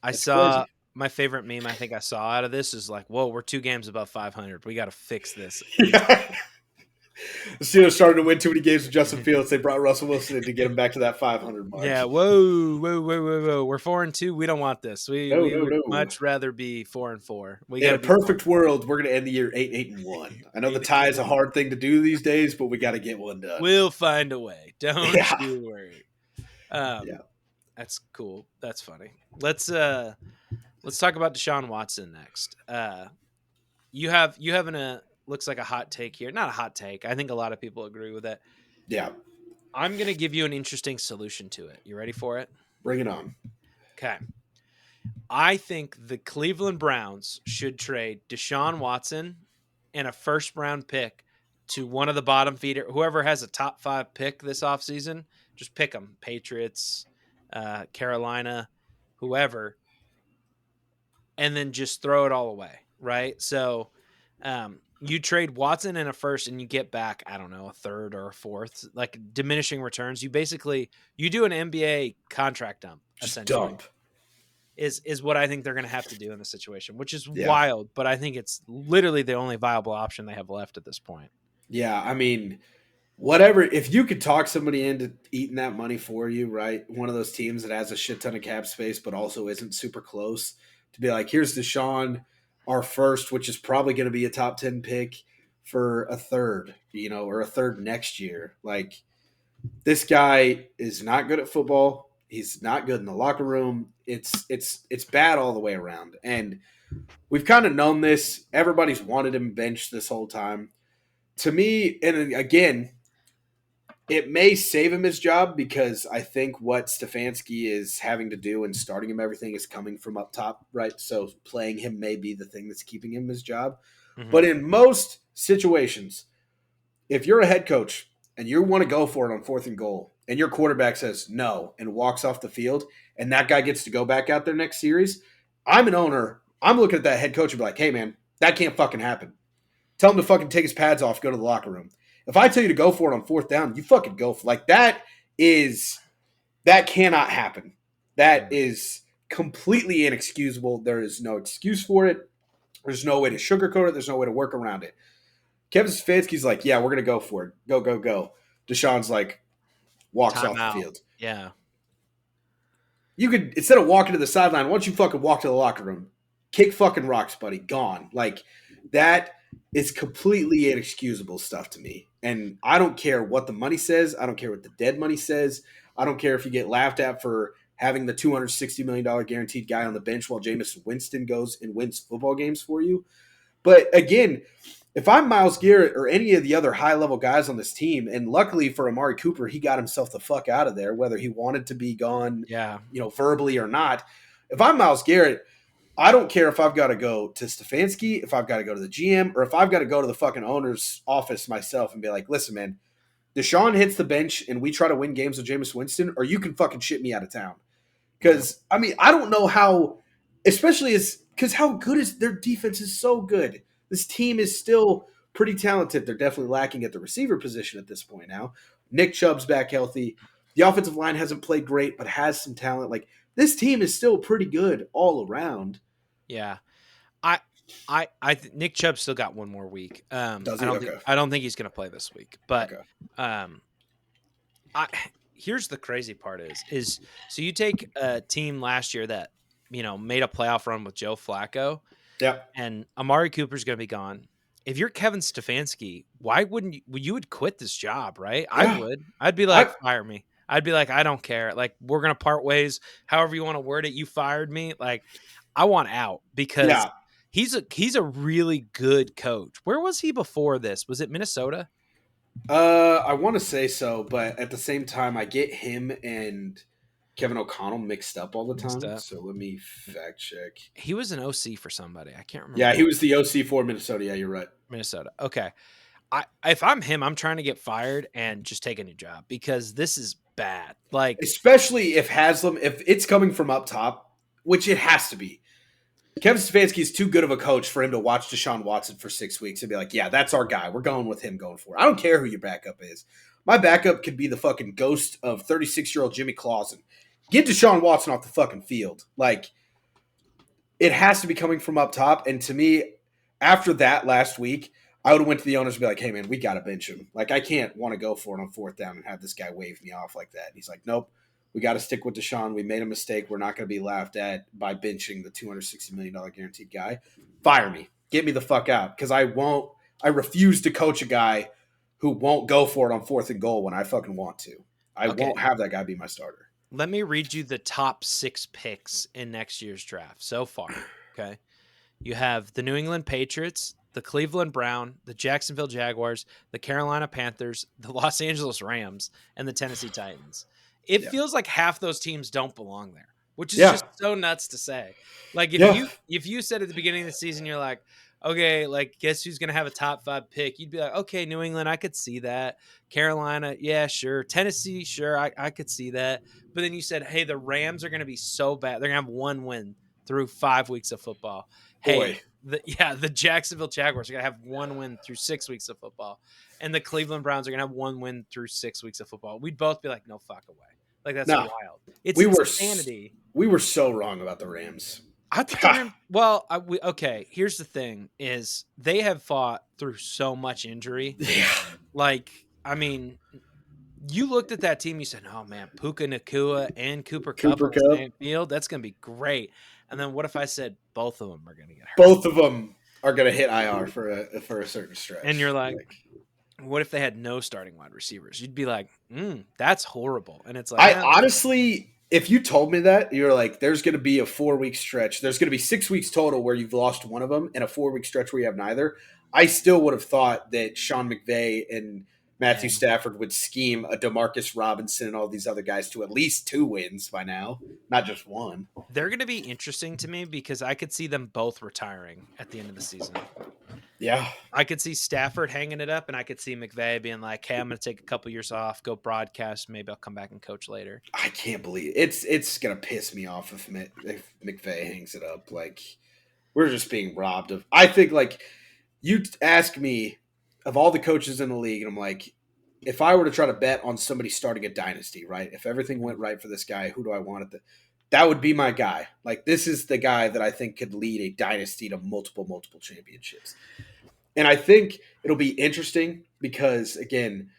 I It's saw crazy. my favorite meme I think I saw out of this is like, whoa, we're 2 games above 500. We got to fix this. Yeah. The Steelers started to win too many games with Justin Fields. They brought Russell Wilson in to get him back to that 500 mark. Yeah. Whoa. We're 4-2. We don't want this. We No, we no, would no. much rather be 4-4. We got In to a be 4. perfect world, we're going to end the year 8-1. I know the tie is a hard thing to do these days, but we got to get one done. We'll find a way. Don't Yeah. you worry. Yeah. That's cool. That's funny. Let's talk about Deshaun Watson next. You have a looks like a hot take here. Not a hot take. I think a lot of people agree with it. Yeah. I'm going to give you an interesting solution to it. You ready for it? Bring it on. Okay. I think the Cleveland Browns should trade Deshaun Watson and a first round pick to one of the bottom feeder. Whoever has a top 5 pick this offseason, just pick them. Patriots, Carolina, whoever, and then just throw it all away, right? So you trade Watson in a first and you get back, I don't know, a third or a fourth, like diminishing returns. You do an NBA contract dump, Just essentially. dump. Is what I think they're going to have to do in this situation, which is Yeah. wild, but I think it's literally the only viable option they have left at this point. Yeah. I mean, whatever. If you could talk somebody into eating that money for you, right? One of those teams that has a shit ton of cap space, but also isn't super close to be like, here's Deshaun, our first, which is probably going to be a top 10 pick for a third, or a third next year. Like, this guy is not good at football. He's not good in the locker room. It's bad all the way around. And we've kind of known this. Everybody's wanted him benched this whole time. To me, and again, it may save him his job because I think what Stefanski is having to do and starting him everything is coming from up top, right? So playing him may be the thing that's keeping him his job. Mm-hmm. But in most situations, if you're a head coach and you want to go for it on 4th and goal and your quarterback says no and walks off the field and that guy gets to go back out there next series, I'm an owner. I'm looking at that head coach and be like, hey, man, that can't fucking happen. Tell him to fucking take his pads off, go to the locker room. If I tell you to go for it on 4th down, you fucking go for it. Like, that cannot happen. That is completely inexcusable. There is no excuse for it. There's no way to sugarcoat it. There's no way to work around it. Kevin Stefanski's like, yeah, we're going to go for it. Go, go, go. Deshaun's like, walks off the field. Yeah. You could, instead of walking to the sideline, why don't you fucking walk to the locker room? Kick fucking rocks, buddy. Gone. Like, that is completely inexcusable stuff to me. And I don't care what the money says. I don't care what the dead money says. I don't care if you get laughed at for having the $260 million guaranteed guy on the bench while Jameis Winston goes and wins football games for you. But again, if I'm Myles Garrett or any of the other high-level guys on this team, and luckily for Amari Cooper, he got himself the fuck out of there, whether he wanted to be gone, verbally or not. If I'm Myles Garrett, I don't care if I've got to go to Stefanski, if I've got to go to the GM, or if I've got to go to the fucking owner's office myself and be like, listen, man, Deshaun hits the bench and we try to win games with Jameis Winston, or you can fucking ship me out of town. Because, I mean, I don't know how, especially because how good is their defense is so good. This team is still pretty talented. They're definitely lacking at the receiver position at this point now. Nick Chubb's back healthy. The offensive line hasn't played great, but has some talent. Like, this team is still pretty good all around. Yeah. Nick Chubb still got one more week. Does he? I don't think he's going to play this week. But okay. Here's the crazy part is so you take a team last year that made a playoff run with Joe Flacco. Yeah. And Amari Cooper's going to be gone. If you're Kevin Stefanski, why wouldn't you would quit this job, right? Yeah. I would. I'd be like, fire me. I'd be like, I don't care. Like, we're going to part ways. However you want to word it. You fired me. Like, I want out because he's a really good coach. Where was he before this? Was it Minnesota? I want to say so, but at the same time, I get him and Kevin O'Connell mixed up all the Mixed time. up. So let me fact check. He was an OC for somebody. I can't remember. Yeah, he was the OC for Minnesota. Yeah, you're right. Minnesota. Okay. If I'm him, I'm trying to get fired and just take a new job because this is bad. Like, Especially if it's coming from up top, which it has to be. Kevin Stefanski is too good of a coach for him to watch Deshaun Watson for 6 weeks and be like, yeah, that's our guy. We're going with him going forward. I don't care who your backup is. My backup could be the fucking ghost of 36-year-old Jimmy Clausen. Get Deshaun Watson off the fucking field. Like, it has to be coming from up top. And to me, after that last week, I would have went to the owners and be like, hey, man, we got to bench him. Like, I can't want to go for it on 4th down and have this guy wave me off like that. And he's like, nope. We got to stick with Deshaun. We made a mistake. We're not going to be laughed at by benching the $260 million guaranteed guy. Fire me. Get me the fuck out. Because I refuse to coach a guy who won't go for it on 4th and goal when I fucking want to. I won't have that guy be my starter. Let me read you the top 6 picks in next year's draft so far. Okay. You have the New England Patriots, the Cleveland Browns, the Jacksonville Jaguars, the Carolina Panthers, the Los Angeles Rams, and the Tennessee Titans. It feels like half those teams don't belong there, which is just so nuts to say. Like if you said at the beginning of the season, you're like, okay, like guess who's going to have a top 5 pick? You'd be like, okay, New England, I could see that. Carolina, yeah, sure. Tennessee, sure, I could see that. But then you said, hey, the Rams are going to be so bad. They're going to have 1 win through 5 weeks of football. Hey, the Jacksonville Jaguars are going to have 1 win through 6 weeks of football. And the Cleveland Browns are going to have 1 win through 6 weeks of football. We'd both be like, no fuck away. Like, that's wild. It's insanity. We were so wrong about the Rams. Okay, here's the thing is they have fought through so much injury. Yeah. Like, I mean, you looked at that team, you said, oh, man, Puka Nacua and Cooper Kupp on the same field. That's going to be great. And then what if I said both of them are going to get hurt? Both of them are going to hit IR for a certain stretch. And you're like what if they had no starting wide receivers? You'd be like, that's horrible. And it's like, honestly, if you told me that, you're like, there's going to be a 4-week stretch. There's going to be 6 weeks total where you've lost one of them and a 4-week stretch where you have neither. I still would have thought that Sean McVay and Matthew Stafford would scheme a DeMarcus Robinson and all these other guys to at least 2 wins by now, not just 1. They're going to be interesting to me because I could see them both retiring at the end of the season. Yeah. I could see Stafford hanging it up, and I could see McVay being like, hey, I'm going to take a couple years off, go broadcast. Maybe I'll come back and coach later. I can't believe it's going to piss me off if McVay hangs it up. Like, we're just being robbed of – I think, like, you ask me of all the coaches in the league, and I'm like, if I were to try to bet on somebody starting a dynasty, right, if everything went right for this guy, who do I want at that would be my guy. Like, this is the guy that I think could lead a dynasty to multiple championships. And I think it'll be interesting because, again,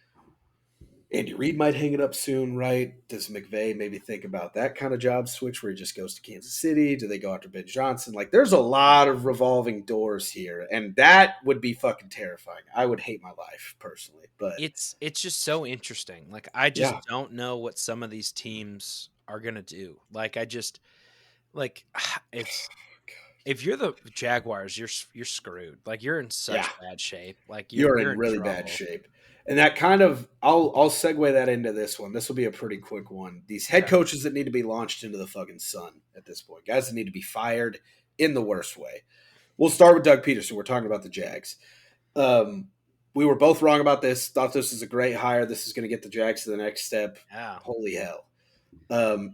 Andy Reid might hang it up soon, right? Does McVay maybe think about that kind of job switch where he just goes to Kansas City? Do they go after Ben Johnson? Like, there's a lot of revolving doors here, and that would be fucking terrifying. I would hate my life personally, but it's just so interesting. Like, I just don't know what some of these teams are gonna do. Like, if you're the Jaguars, you're screwed. Like, you're in such bad shape. Like, you're in really bad shape. And that kind of, I'll segue that into this one. This will be a pretty quick one. These head coaches that need to be launched into the fucking sun at this point. Guys that need to be fired in the worst way. We'll start with Doug Peterson. We're talking about the Jags. We were both wrong about this. Thought this was a great hire. This is going to get the Jags to the next step. Yeah. Holy hell.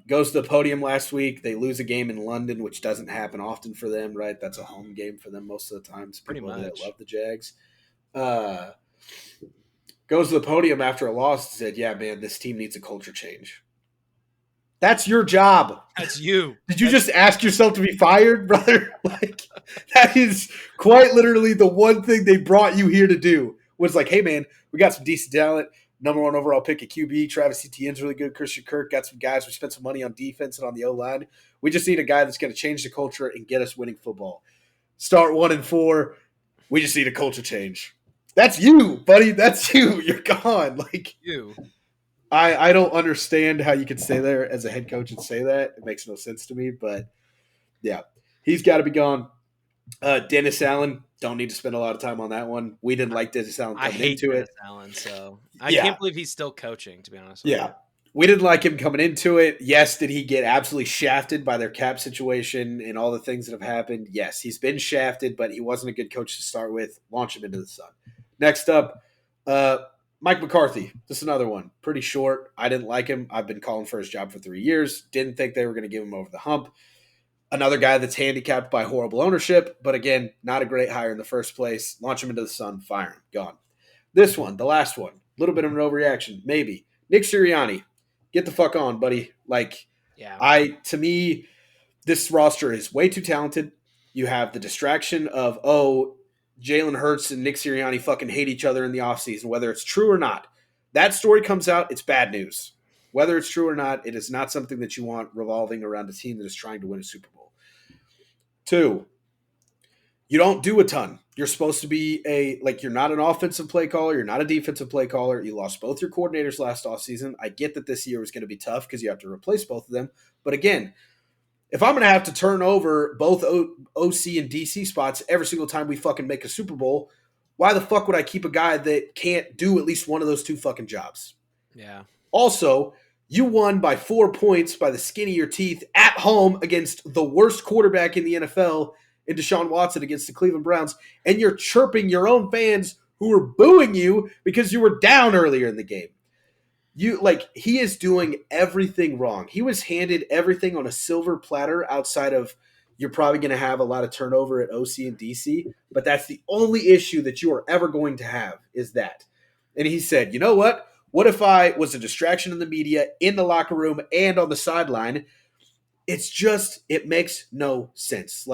Goes to the podium last week. They lose a game in London, which doesn't happen often for them, right? That's a home game for them most of the time. Pretty much. That love the Jags. Goes to the podium after a loss and said, yeah, man, this team needs a culture change. That's your job. That's you. Did you just ask yourself to be fired, brother? Like, that is quite literally the one thing they brought you here to do. Was like, hey, man, we got some decent talent. Number 1 overall pick at QB. Travis Etienne's really good. Christian Kirk got some guys. We spent some money on defense and on the O-line. We just need a guy that's going to change the culture and get us winning football. Start 1-4. We just need a culture change. That's you, buddy. That's you. You're gone. Like, you. I don't understand how you could stay there as a head coach and say that. It makes no sense to me. But, yeah, he's got to be gone. Dennis Allen, don't need to spend a lot of time on that one. We didn't like Dennis Allen coming into it. Dennis Allen, so I can't believe he's still coaching, to be honest with you. We didn't like him coming into it. Yes, did he get absolutely shafted by their cap situation and all the things that have happened? Yes, he's been shafted, but he wasn't a good coach to start with. Launch him into the sun. Next up, uh, Mike McCarthy. This is another one. Pretty short. I didn't like him. I've been calling for his job for 3 years. Didn't think they were going to give him over the hump. Another guy that's handicapped by horrible ownership, but again, not a great hire in the first place. Launch him into the sun, fire him, gone. This one, the last one, a little bit of an overreaction, maybe. Nick Sirianni, get the fuck on, buddy. Like, Yeah. to me, this roster is way too talented. You have the distraction of, Jalen Hurts and Nick Sirianni fucking hate each other in the offseason, whether it's true or not. That story comes out, it's bad news. Whether it's true or not, it is not something that you want revolving around a team that is trying to win a Super Bowl. 2, you don't do a ton. You're supposed to be you're not an offensive play caller. You're not a defensive play caller. You lost both your coordinators last offseason. I get that this year was going to be tough because you have to replace both of them. But again, if I'm going to have to turn over both OC and DC spots every single time we fucking make a Super Bowl, why the fuck would I keep a guy that can't do at least one of those 2 fucking jobs? Yeah. Also, you won by 4 points by the skin of your teeth at home against the worst quarterback in the NFL in Deshaun Watson against the Cleveland Browns, and you're chirping your own fans who were booing you because you were down earlier in the game. He is doing everything wrong. He was handed everything on a silver platter outside of you're probably going to have a lot of turnover at OC and DC, but that's the only issue that you are ever going to have is that. And he said, you know what? What if I was a distraction in the media, in the locker room, and on the sideline? It makes no sense.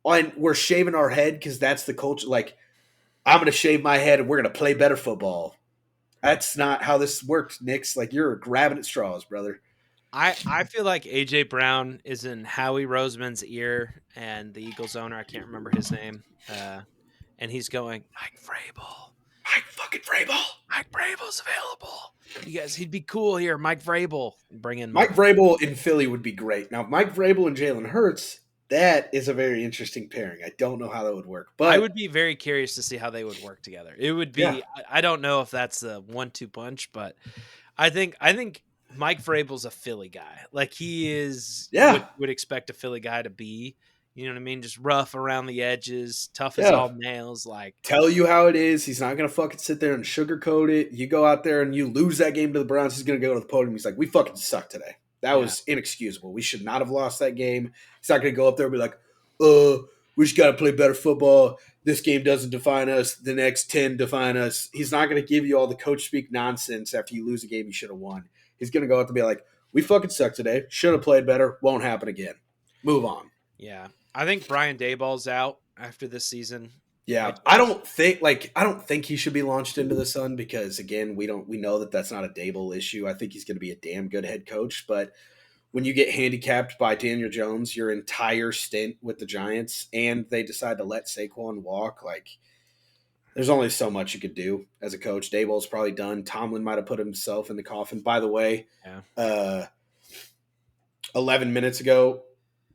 We're shaving our head because that's the culture. I'm going to shave my head and we're going to play better football. That's not how this works, Knicks. You're grabbing at straws, brother. I feel like AJ Brown is in Howie Roseman's ear, and the Eagles owner, I can't remember his name, and he's going, Mike Vrabel. Mike fucking Vrabel. Mike Vrabel's available. You guys, he'd be cool here. Mike Vrabel. Bring in Mike Vrabel in Philly would be great. Now, Mike Vrabel and Jalen Hurts, that is a very interesting pairing. I don't know how that would work, but I would be very curious to see how they would work together. It would be. Yeah. I don't know if that's a 1-2 punch, but I think Mike Vrabel's a Philly guy. He is. Yeah. Would expect a Philly guy to be. You know what I mean? Just rough around the edges, tough as all nails. Tell you how it is. He's not going to fucking sit there and sugarcoat it. You go out there and you lose that game to the Browns. He's going to go to the podium. He's like, we fucking suck today. That was inexcusable. We should not have lost that game. He's not going to go up there and be like, we just got to play better football. This game doesn't define us. The next 10 define us. He's not going to give you all the coach speak nonsense after you lose a game you should have won. He's going to go out and be like, we fucking suck today. Should have played better. Won't happen again. Move on. Yeah. I think Brian Daboll's out after this season. Yeah, I don't think he should be launched into the sun because again, we know that that's not a Daboll issue. I think he's going to be a damn good head coach, but when you get handicapped by Daniel Jones your entire stint with the Giants and they decide to let Saquon walk, there's only so much you could do as a coach. Daboll's probably done. Tomlin might have put himself in the coffin. By the way, 11 minutes ago,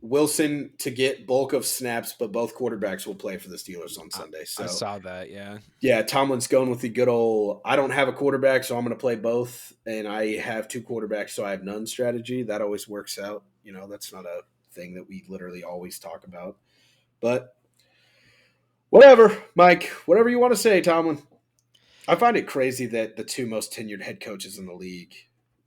Wilson to get bulk of snaps, but both quarterbacks will play for the Steelers on Sunday. So I saw that, yeah. Yeah, Tomlin's going with the good old, I don't have a quarterback, so I'm going to play both, and I have 2 quarterbacks, so I have none strategy. That always works out. That's not a thing that we literally always talk about. But whatever, Mike, whatever you want to say, Tomlin. I find it crazy that the 2 most tenured head coaches in the league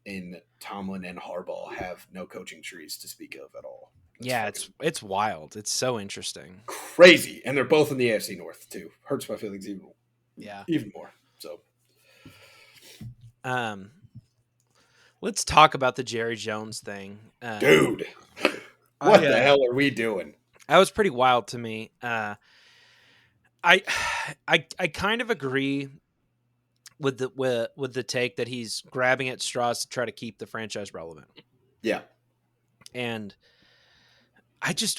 in Tomlin and Harbaugh have no coaching trees to speak of at all. It's wild. It's so interesting. Crazy. And they're both in the AFC North, too. Hurts my feelings even more. So, let's talk about the Jerry Jones thing. Dude, what the hell are we doing? That was pretty wild to me. I kind of agree with the take that he's grabbing at straws to try to keep the franchise relevant. Yeah. And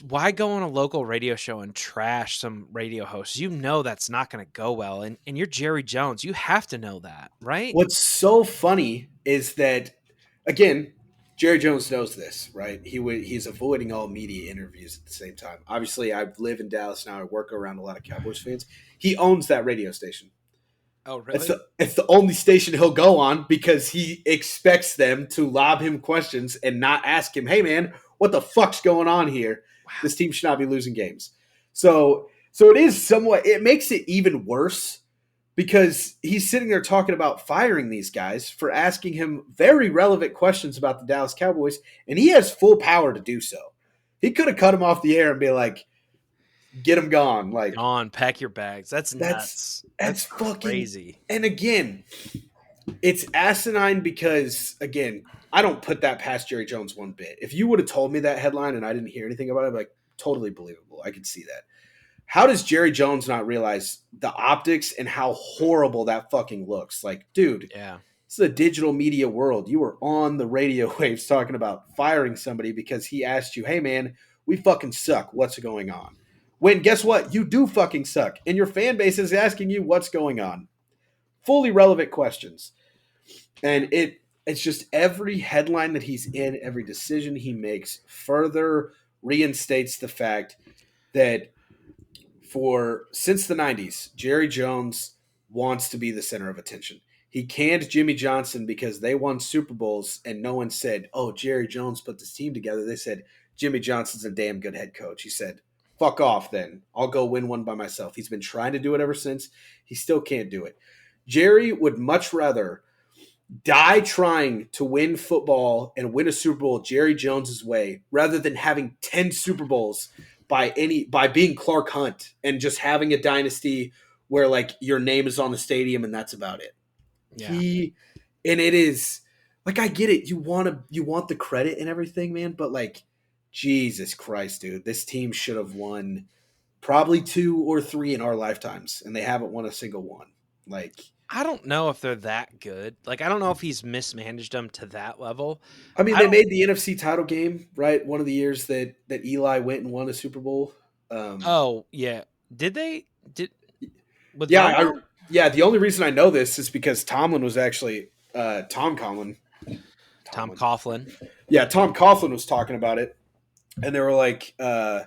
why go on a local radio show and trash some radio hosts? That's not going to go well. And you're Jerry Jones. You have to know that, right? What's so funny is that, again, Jerry Jones knows this, right? He's avoiding all media interviews at the same time. Obviously, I live in Dallas now. I work around a lot of Cowboys fans. He owns that radio station. Oh, really? It's the only station he'll go on because he expects them to lob him questions and not ask him, "Hey man, what the fuck's going on here? Wow. This team should not be losing games." So it is somewhat, it makes it even worse because he's sitting there talking about firing these guys for asking him very relevant questions about the Dallas Cowboys, and he has full power to do so. He could have cut him off the air and be like, "Get him gone." Like Gone, pack your bags. That's that's nuts. that's That's fucking. crazy. And again, it's asinine because again, I don't put that past Jerry Jones one bit. If you would have told me that headline and I didn't hear anything about it, I'd be like, totally believable. I could see that. How does Jerry Jones not realize the optics and how horrible that fucking looks? Like, dude, Yeah. it's the digital media world. You were on the radio waves talking about firing somebody because he asked you, "Hey man, we fucking suck. What's going on?" When guess what? You do fucking suck. And your fan base is asking you what's going on. Fully relevant questions. And it's just every headline that he's in, every decision he makes further reinstates the fact that for since the 90s, Jerry Jones wants to be the center of attention. He canned Jimmy Johnson because they won Super Bowls and no one said, "Oh, Jerry Jones put this team together." They said, "Jimmy Johnson's a damn good head coach." He said, "Fuck off then. I'll go win one by myself." He's been trying to do it ever since. He still can't do it. Jerry would much rather die trying to win football and win a Super Bowl Jerry Jones's way rather than having 10 Super Bowls by being Clark Hunt and just having a dynasty where like your name is on the stadium and that's about it. Yeah. He and it is like I get it. You want the credit and everything, man, but like Jesus Christ, dude, this team should have won probably 2 or 3 in our lifetimes and they haven't won a single one. Like I don't know if they're that good. Like, I don't know if he's mismanaged them to that level. I mean, I they don't. made the NFC title game, right? One of the years that Eli went and won a Super Bowl. Oh, yeah. Did they? Did with Yeah, Romo? yeah. The only reason I know this is because Tomlin was actually Tom Conlon. Tom Tomlin. Coughlin. Yeah, Tom Coughlin was talking about it, and they were like, it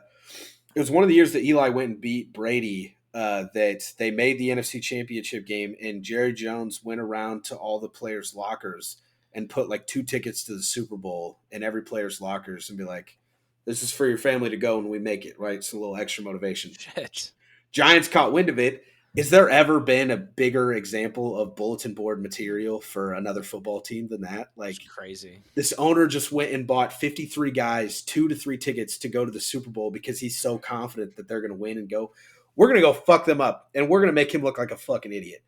was one of the years that Eli went and beat Brady. That they made the NFC Championship game, and Jerry Jones went around to all the players' lockers and put like 2 tickets to the Super Bowl in every player's lockers, and be like, "This is for your family to go when we make it." Right, it's a little extra motivation. Shit. Giants caught wind of it. Is there ever been a bigger example of bulletin board material for another football team than that? It's Like crazy. this owner just went and bought 53 guys 2 to 3 tickets to go to the Super Bowl because he's so confident that they're going to win and go, "We're going to go fuck them up and we're going to make him look like a fucking idiot."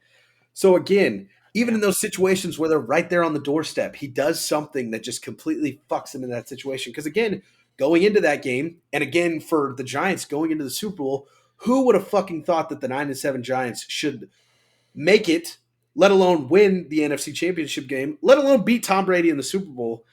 So again, even Yeah. in those situations where they're right there on the doorstep, he does something that just completely fucks him in that situation. Because again, going into that game, and again for the Giants going into the Super Bowl, who would have fucking thought that the 9-7 Giants should make it, let alone win the NFC Championship game, let alone beat Tom Brady in the Super Bowl?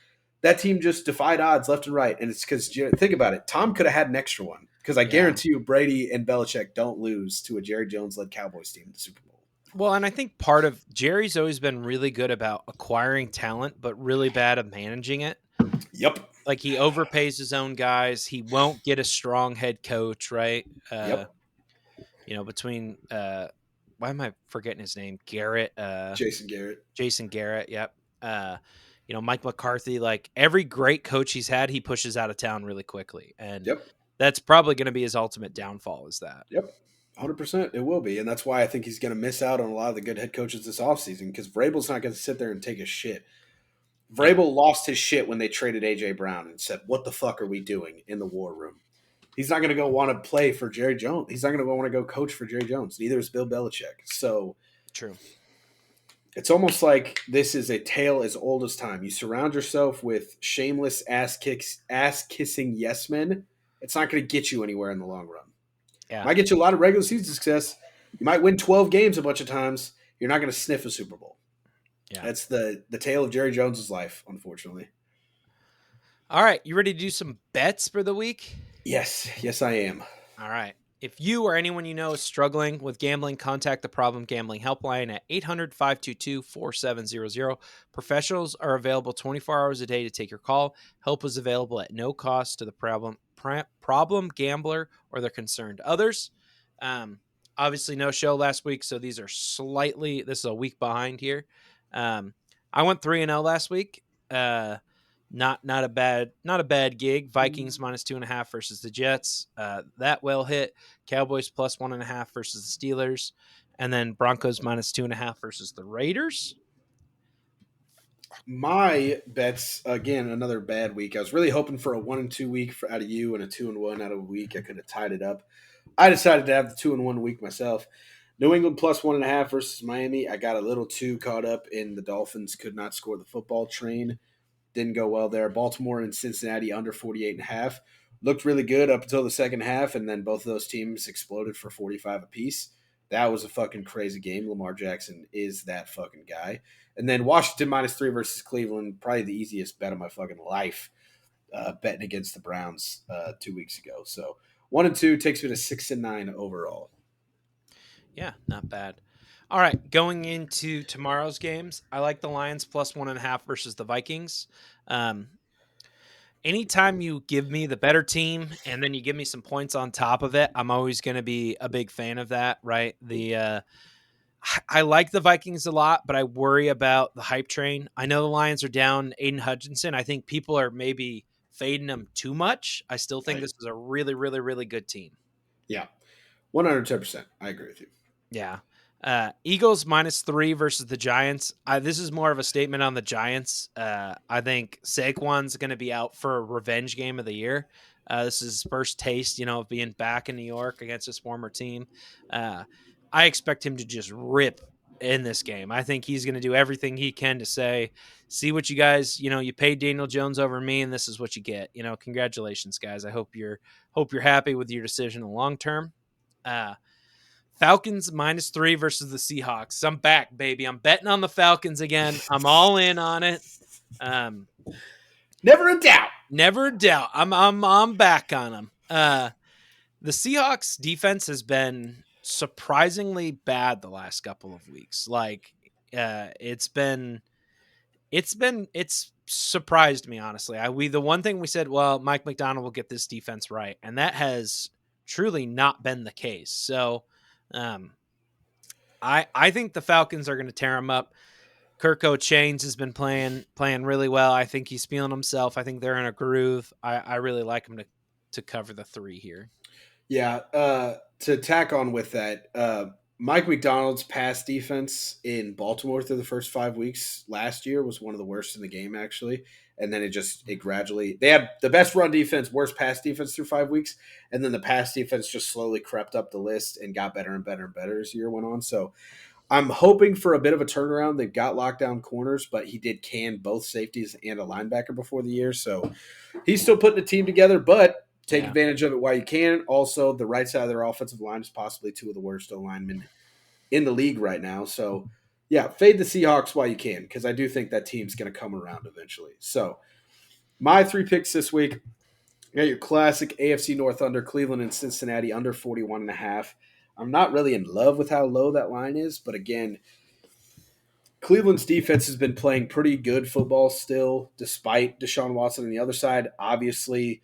That team just defied odds left and right, and it's because think about it, Tom could have had an extra one. Because I Yeah. guarantee you, Brady and Belichick don't lose to a Jerry Jones-led Cowboys team in the Super Bowl. Well, and I think part of Jerry's always been really good about acquiring talent, but really bad at managing it. Yep. Like he overpays his own guys. He won't get a strong head coach, right? Yep. Between why am I forgetting his name? Garrett, Jason Garrett. Jason Garrett. Yep. Mike McCarthy. Like every great coach he's had, he pushes out of town really quickly, and Yep. that's probably going to be his ultimate downfall. Is that? Yep. 100% it will be. And that's why I think he's going to miss out on a lot of the good head coaches this offseason because Vrabel's not going to sit there and take a shit. Yeah. Vrabel lost his shit when they traded A.J. Brown and said, "What the fuck are we doing in the war room?" He's not going to go want to play for Jerry Jones. He's not going to go want to go coach for Jerry Jones. Neither is Bill Belichick. So True. it's almost like this is a tale as old as time. You surround yourself with shameless ass kissing yes men. It's not going to get you anywhere in the long run. Yeah. Might get you a lot of regular season success. You might win 12 games a bunch of times. You're not going to sniff a Super Bowl. Yeah. That's the tale of Jerry Jones's life, unfortunately. All right. You ready to do some bets for the week? Yes, I am. All right. If you or anyone you know is struggling with gambling, contact the Problem Gambling Helpline at 800-522-4700. Professionals are available 24 hours a day to take your call. Help is available at no cost to the problem gambler or their concerned others. Obviously, no show last week, so these are slightly. This is a week behind here. Um, I went 3-0 last week. Not a bad gig. Vikings -2.5 versus the Jets. That well hit. Cowboys +1.5 versus the Steelers, and then Broncos -2.5 versus the Raiders. My bets again, another bad week. I was really hoping for a 1-2 week out of you and a 2-1 out of a week. I could have tied it up. I decided to have the 2-1 week myself. New England +1.5 versus Miami. I got a little too caught up in the Dolphins could not score the football train. Didn't go well there. Baltimore and Cincinnati under 48.5. Looked really good up until the second half, and then both of those teams exploded for 45 apiece. That was a fucking crazy game. Lamar Jackson is that fucking guy. And then Washington -3 versus Cleveland. Probably the easiest bet of my fucking life. Betting against the Browns 2 weeks ago. So 1-2 takes me to 6-9 overall. Yeah, not bad. All right, going into tomorrow's games, I like the Lions +1.5 versus the Vikings. Anytime you give me the better team and then you give me some points on top of it, I'm always going to be a big fan of that, right? I like the Vikings a lot, but I worry about the hype train. I know the Lions are down Aiden Hutchinson. I think people are maybe fading them too much. I still think Right. this is a really, really, really good team. Yeah, 110%. I agree with you. Yeah. Eagles -3 versus the Giants. This is more of a statement on the Giants. I think Saquon's going to be out for a revenge game of the year. This is his first taste, of being back in New York against his former team. I expect him to just rip in this game. I think he's going to do everything he can to say, see what you guys, you paid Daniel Jones over me, and this is what you get. Congratulations, guys. I hope you're happy with your decision in the long term. Falcons -3 versus the Seahawks. I'm back, baby. I'm betting on the Falcons again. I'm all in on it. Never in doubt. Never a doubt. I'm back on them. The Seahawks defense has been surprisingly bad the last couple of weeks. It's surprised me, honestly. The one thing we said, well, Mike McDonald will get this defense right, and that has truly not been the case. So, I think the Falcons are going to tear them up. Kirk O'Chains has been playing really well. I think he's feeling himself. I think they're in a groove. I really like him to cover the 3 here. Yeah, to tack on with that, Mike McDonald's pass defense in Baltimore through the first 5 weeks last year was one of the worst in the game, actually. And then it gradually, they had the best run defense, worst pass defense through 5 weeks. And then the pass defense just slowly crept up the list and got better and better and better as the year went on. So I'm hoping for a bit of a turnaround. They've got lockdown corners, but he did can both safeties and a linebacker before the year. So he's still putting a team together, but take advantage of it while you can. Also, the right side of their offensive line is possibly 2 of the worst linemen in the league right now. So, yeah, fade the Seahawks while you can, because I do think that team's going to come around eventually. So, my 3 picks this week, you got your classic AFC North under, Cleveland and Cincinnati under 41.5. I'm not really in love with how low that line is, but again, Cleveland's defense has been playing pretty good football still, despite Deshaun Watson on the other side. Obviously,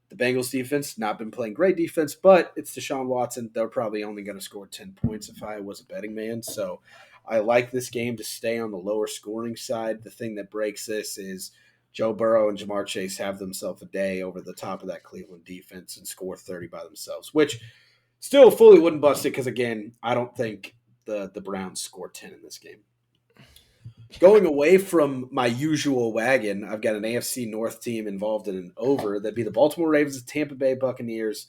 the Bengals defense not been playing great defense, but it's Deshaun Watson. They're probably only going to score 10 points if I was a betting man. So I like this game to stay on the lower scoring side. The thing that breaks this is Joe Burrow and Jamar Chase have themselves a day over the top of that Cleveland defense and score 30 by themselves, which still fully wouldn't bust it because, again, I don't think the Browns score 10 in this game. Going away from my usual wagon, I've got an AFC North team involved in an over. That'd be the Baltimore Ravens and Tampa Bay Buccaneers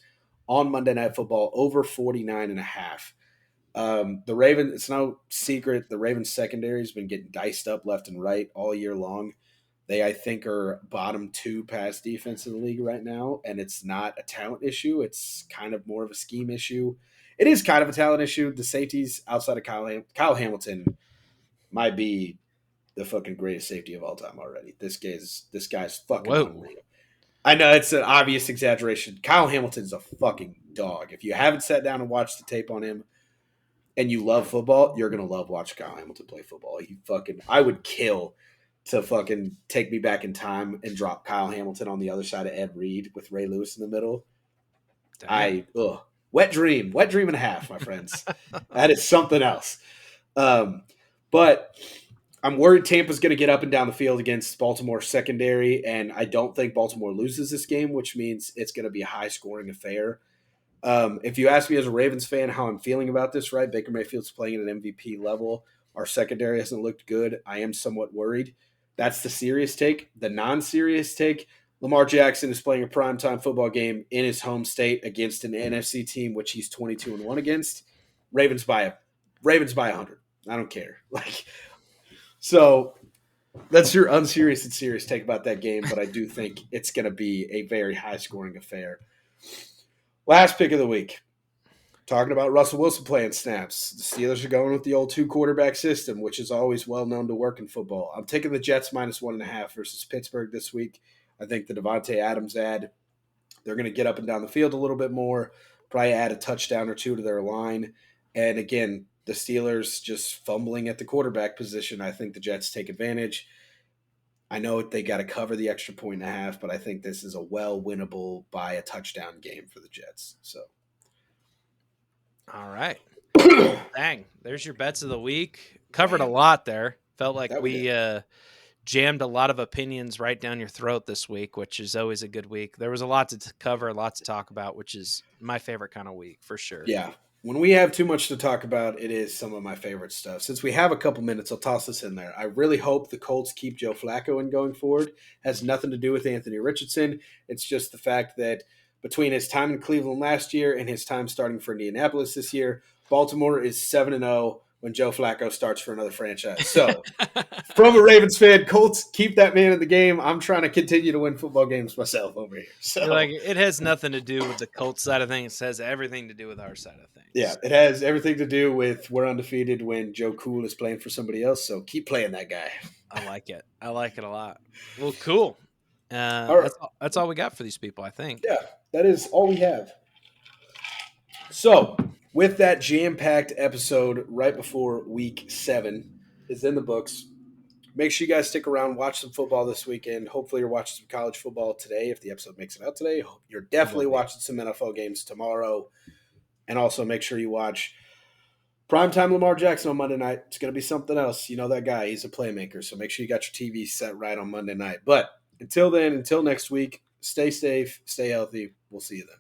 on Monday Night Football, over 49.5. The Ravens, it's no secret, the Ravens secondary has been getting diced up left and right all year long. They, I think, are bottom 2 pass defense in the league right now, and it's not a talent issue. It's kind of more of a scheme issue. It is kind of a talent issue. The safeties outside of Kyle Hamilton might be the fucking greatest safety of all time already. This guy's fucking unreal. I know it's an obvious exaggeration. Kyle Hamilton's a fucking dog. If you haven't sat down and watched the tape on him and you love football, you're gonna love watching Kyle Hamilton play football. I would kill to fucking take me back in time and drop Kyle Hamilton on the other side of Ed Reed with Ray Lewis in the middle. Wet dream and a half, my friends. That is something else. But I'm worried Tampa's going to get up and down the field against Baltimore secondary, and I don't think Baltimore loses this game, which means it's going to be a high-scoring affair. If you ask me as a Ravens fan how I'm feeling about this, right, Baker Mayfield's playing at an MVP level. Our secondary hasn't looked good. I am somewhat worried. That's the serious take. The non-serious take, Lamar Jackson is playing a primetime football game in his home state against an NFC team, which he's 22-1 against. Ravens by 100. I don't care. So that's your unserious and serious take about that game, but I do think it's going to be a very high-scoring affair. Last pick of the week. Talking about Russell Wilson playing snaps. The Steelers are going with the old 2-quarterback system, which is always well known to work in football. I'm taking the Jets -1.5 versus Pittsburgh this week. I think the DeVante Adams ad, they're going to get up and down the field a little bit more, probably add a touchdown or two to their line. And again, the Steelers just fumbling at the quarterback position. I think the Jets take advantage. I know they got to cover the extra 1.5, but I think this is a well-winnable by a touchdown game for the Jets. So, all right. Dang, there's your bets of the week. Covered a lot there. Felt like we jammed a lot of opinions right down your throat this week, which is always a good week. There was a lot to cover, a lot to talk about, which is my favorite kind of week for sure. Yeah. When we have too much to talk about, it is some of my favorite stuff. Since we have a couple minutes, I'll toss this in there. I really hope the Colts keep Joe Flacco in going forward. It has nothing to do with Anthony Richardson. It's just the fact that between his time in Cleveland last year and his time starting for Indianapolis this year, Baltimore is 7-0 when Joe Flacco starts for another franchise. So, from a Ravens fan, Colts, keep that man in the game. I'm trying to continue to win football games myself over here. So, it has nothing to do with the Colts side of things. It has everything to do with our side of things. Yeah, it has everything to do with we're undefeated when Joe Cool is playing for somebody else. So, keep playing that guy. I like it. I like it a lot. Well, cool. All right. That's all we got for these people, I think. Yeah, that is all we have. So, with that jam-packed episode right before week 7 is in the books, make sure you guys stick around, watch some football this weekend. Hopefully you're watching some college football today if the episode makes it out today. You're definitely watching some NFL games tomorrow. And also make sure you watch primetime Lamar Jackson on Monday night. It's going to be something else. You know that guy. He's a playmaker. So make sure you got your TV set right on Monday night. But until then, until next week, stay safe, stay healthy. We'll see you then.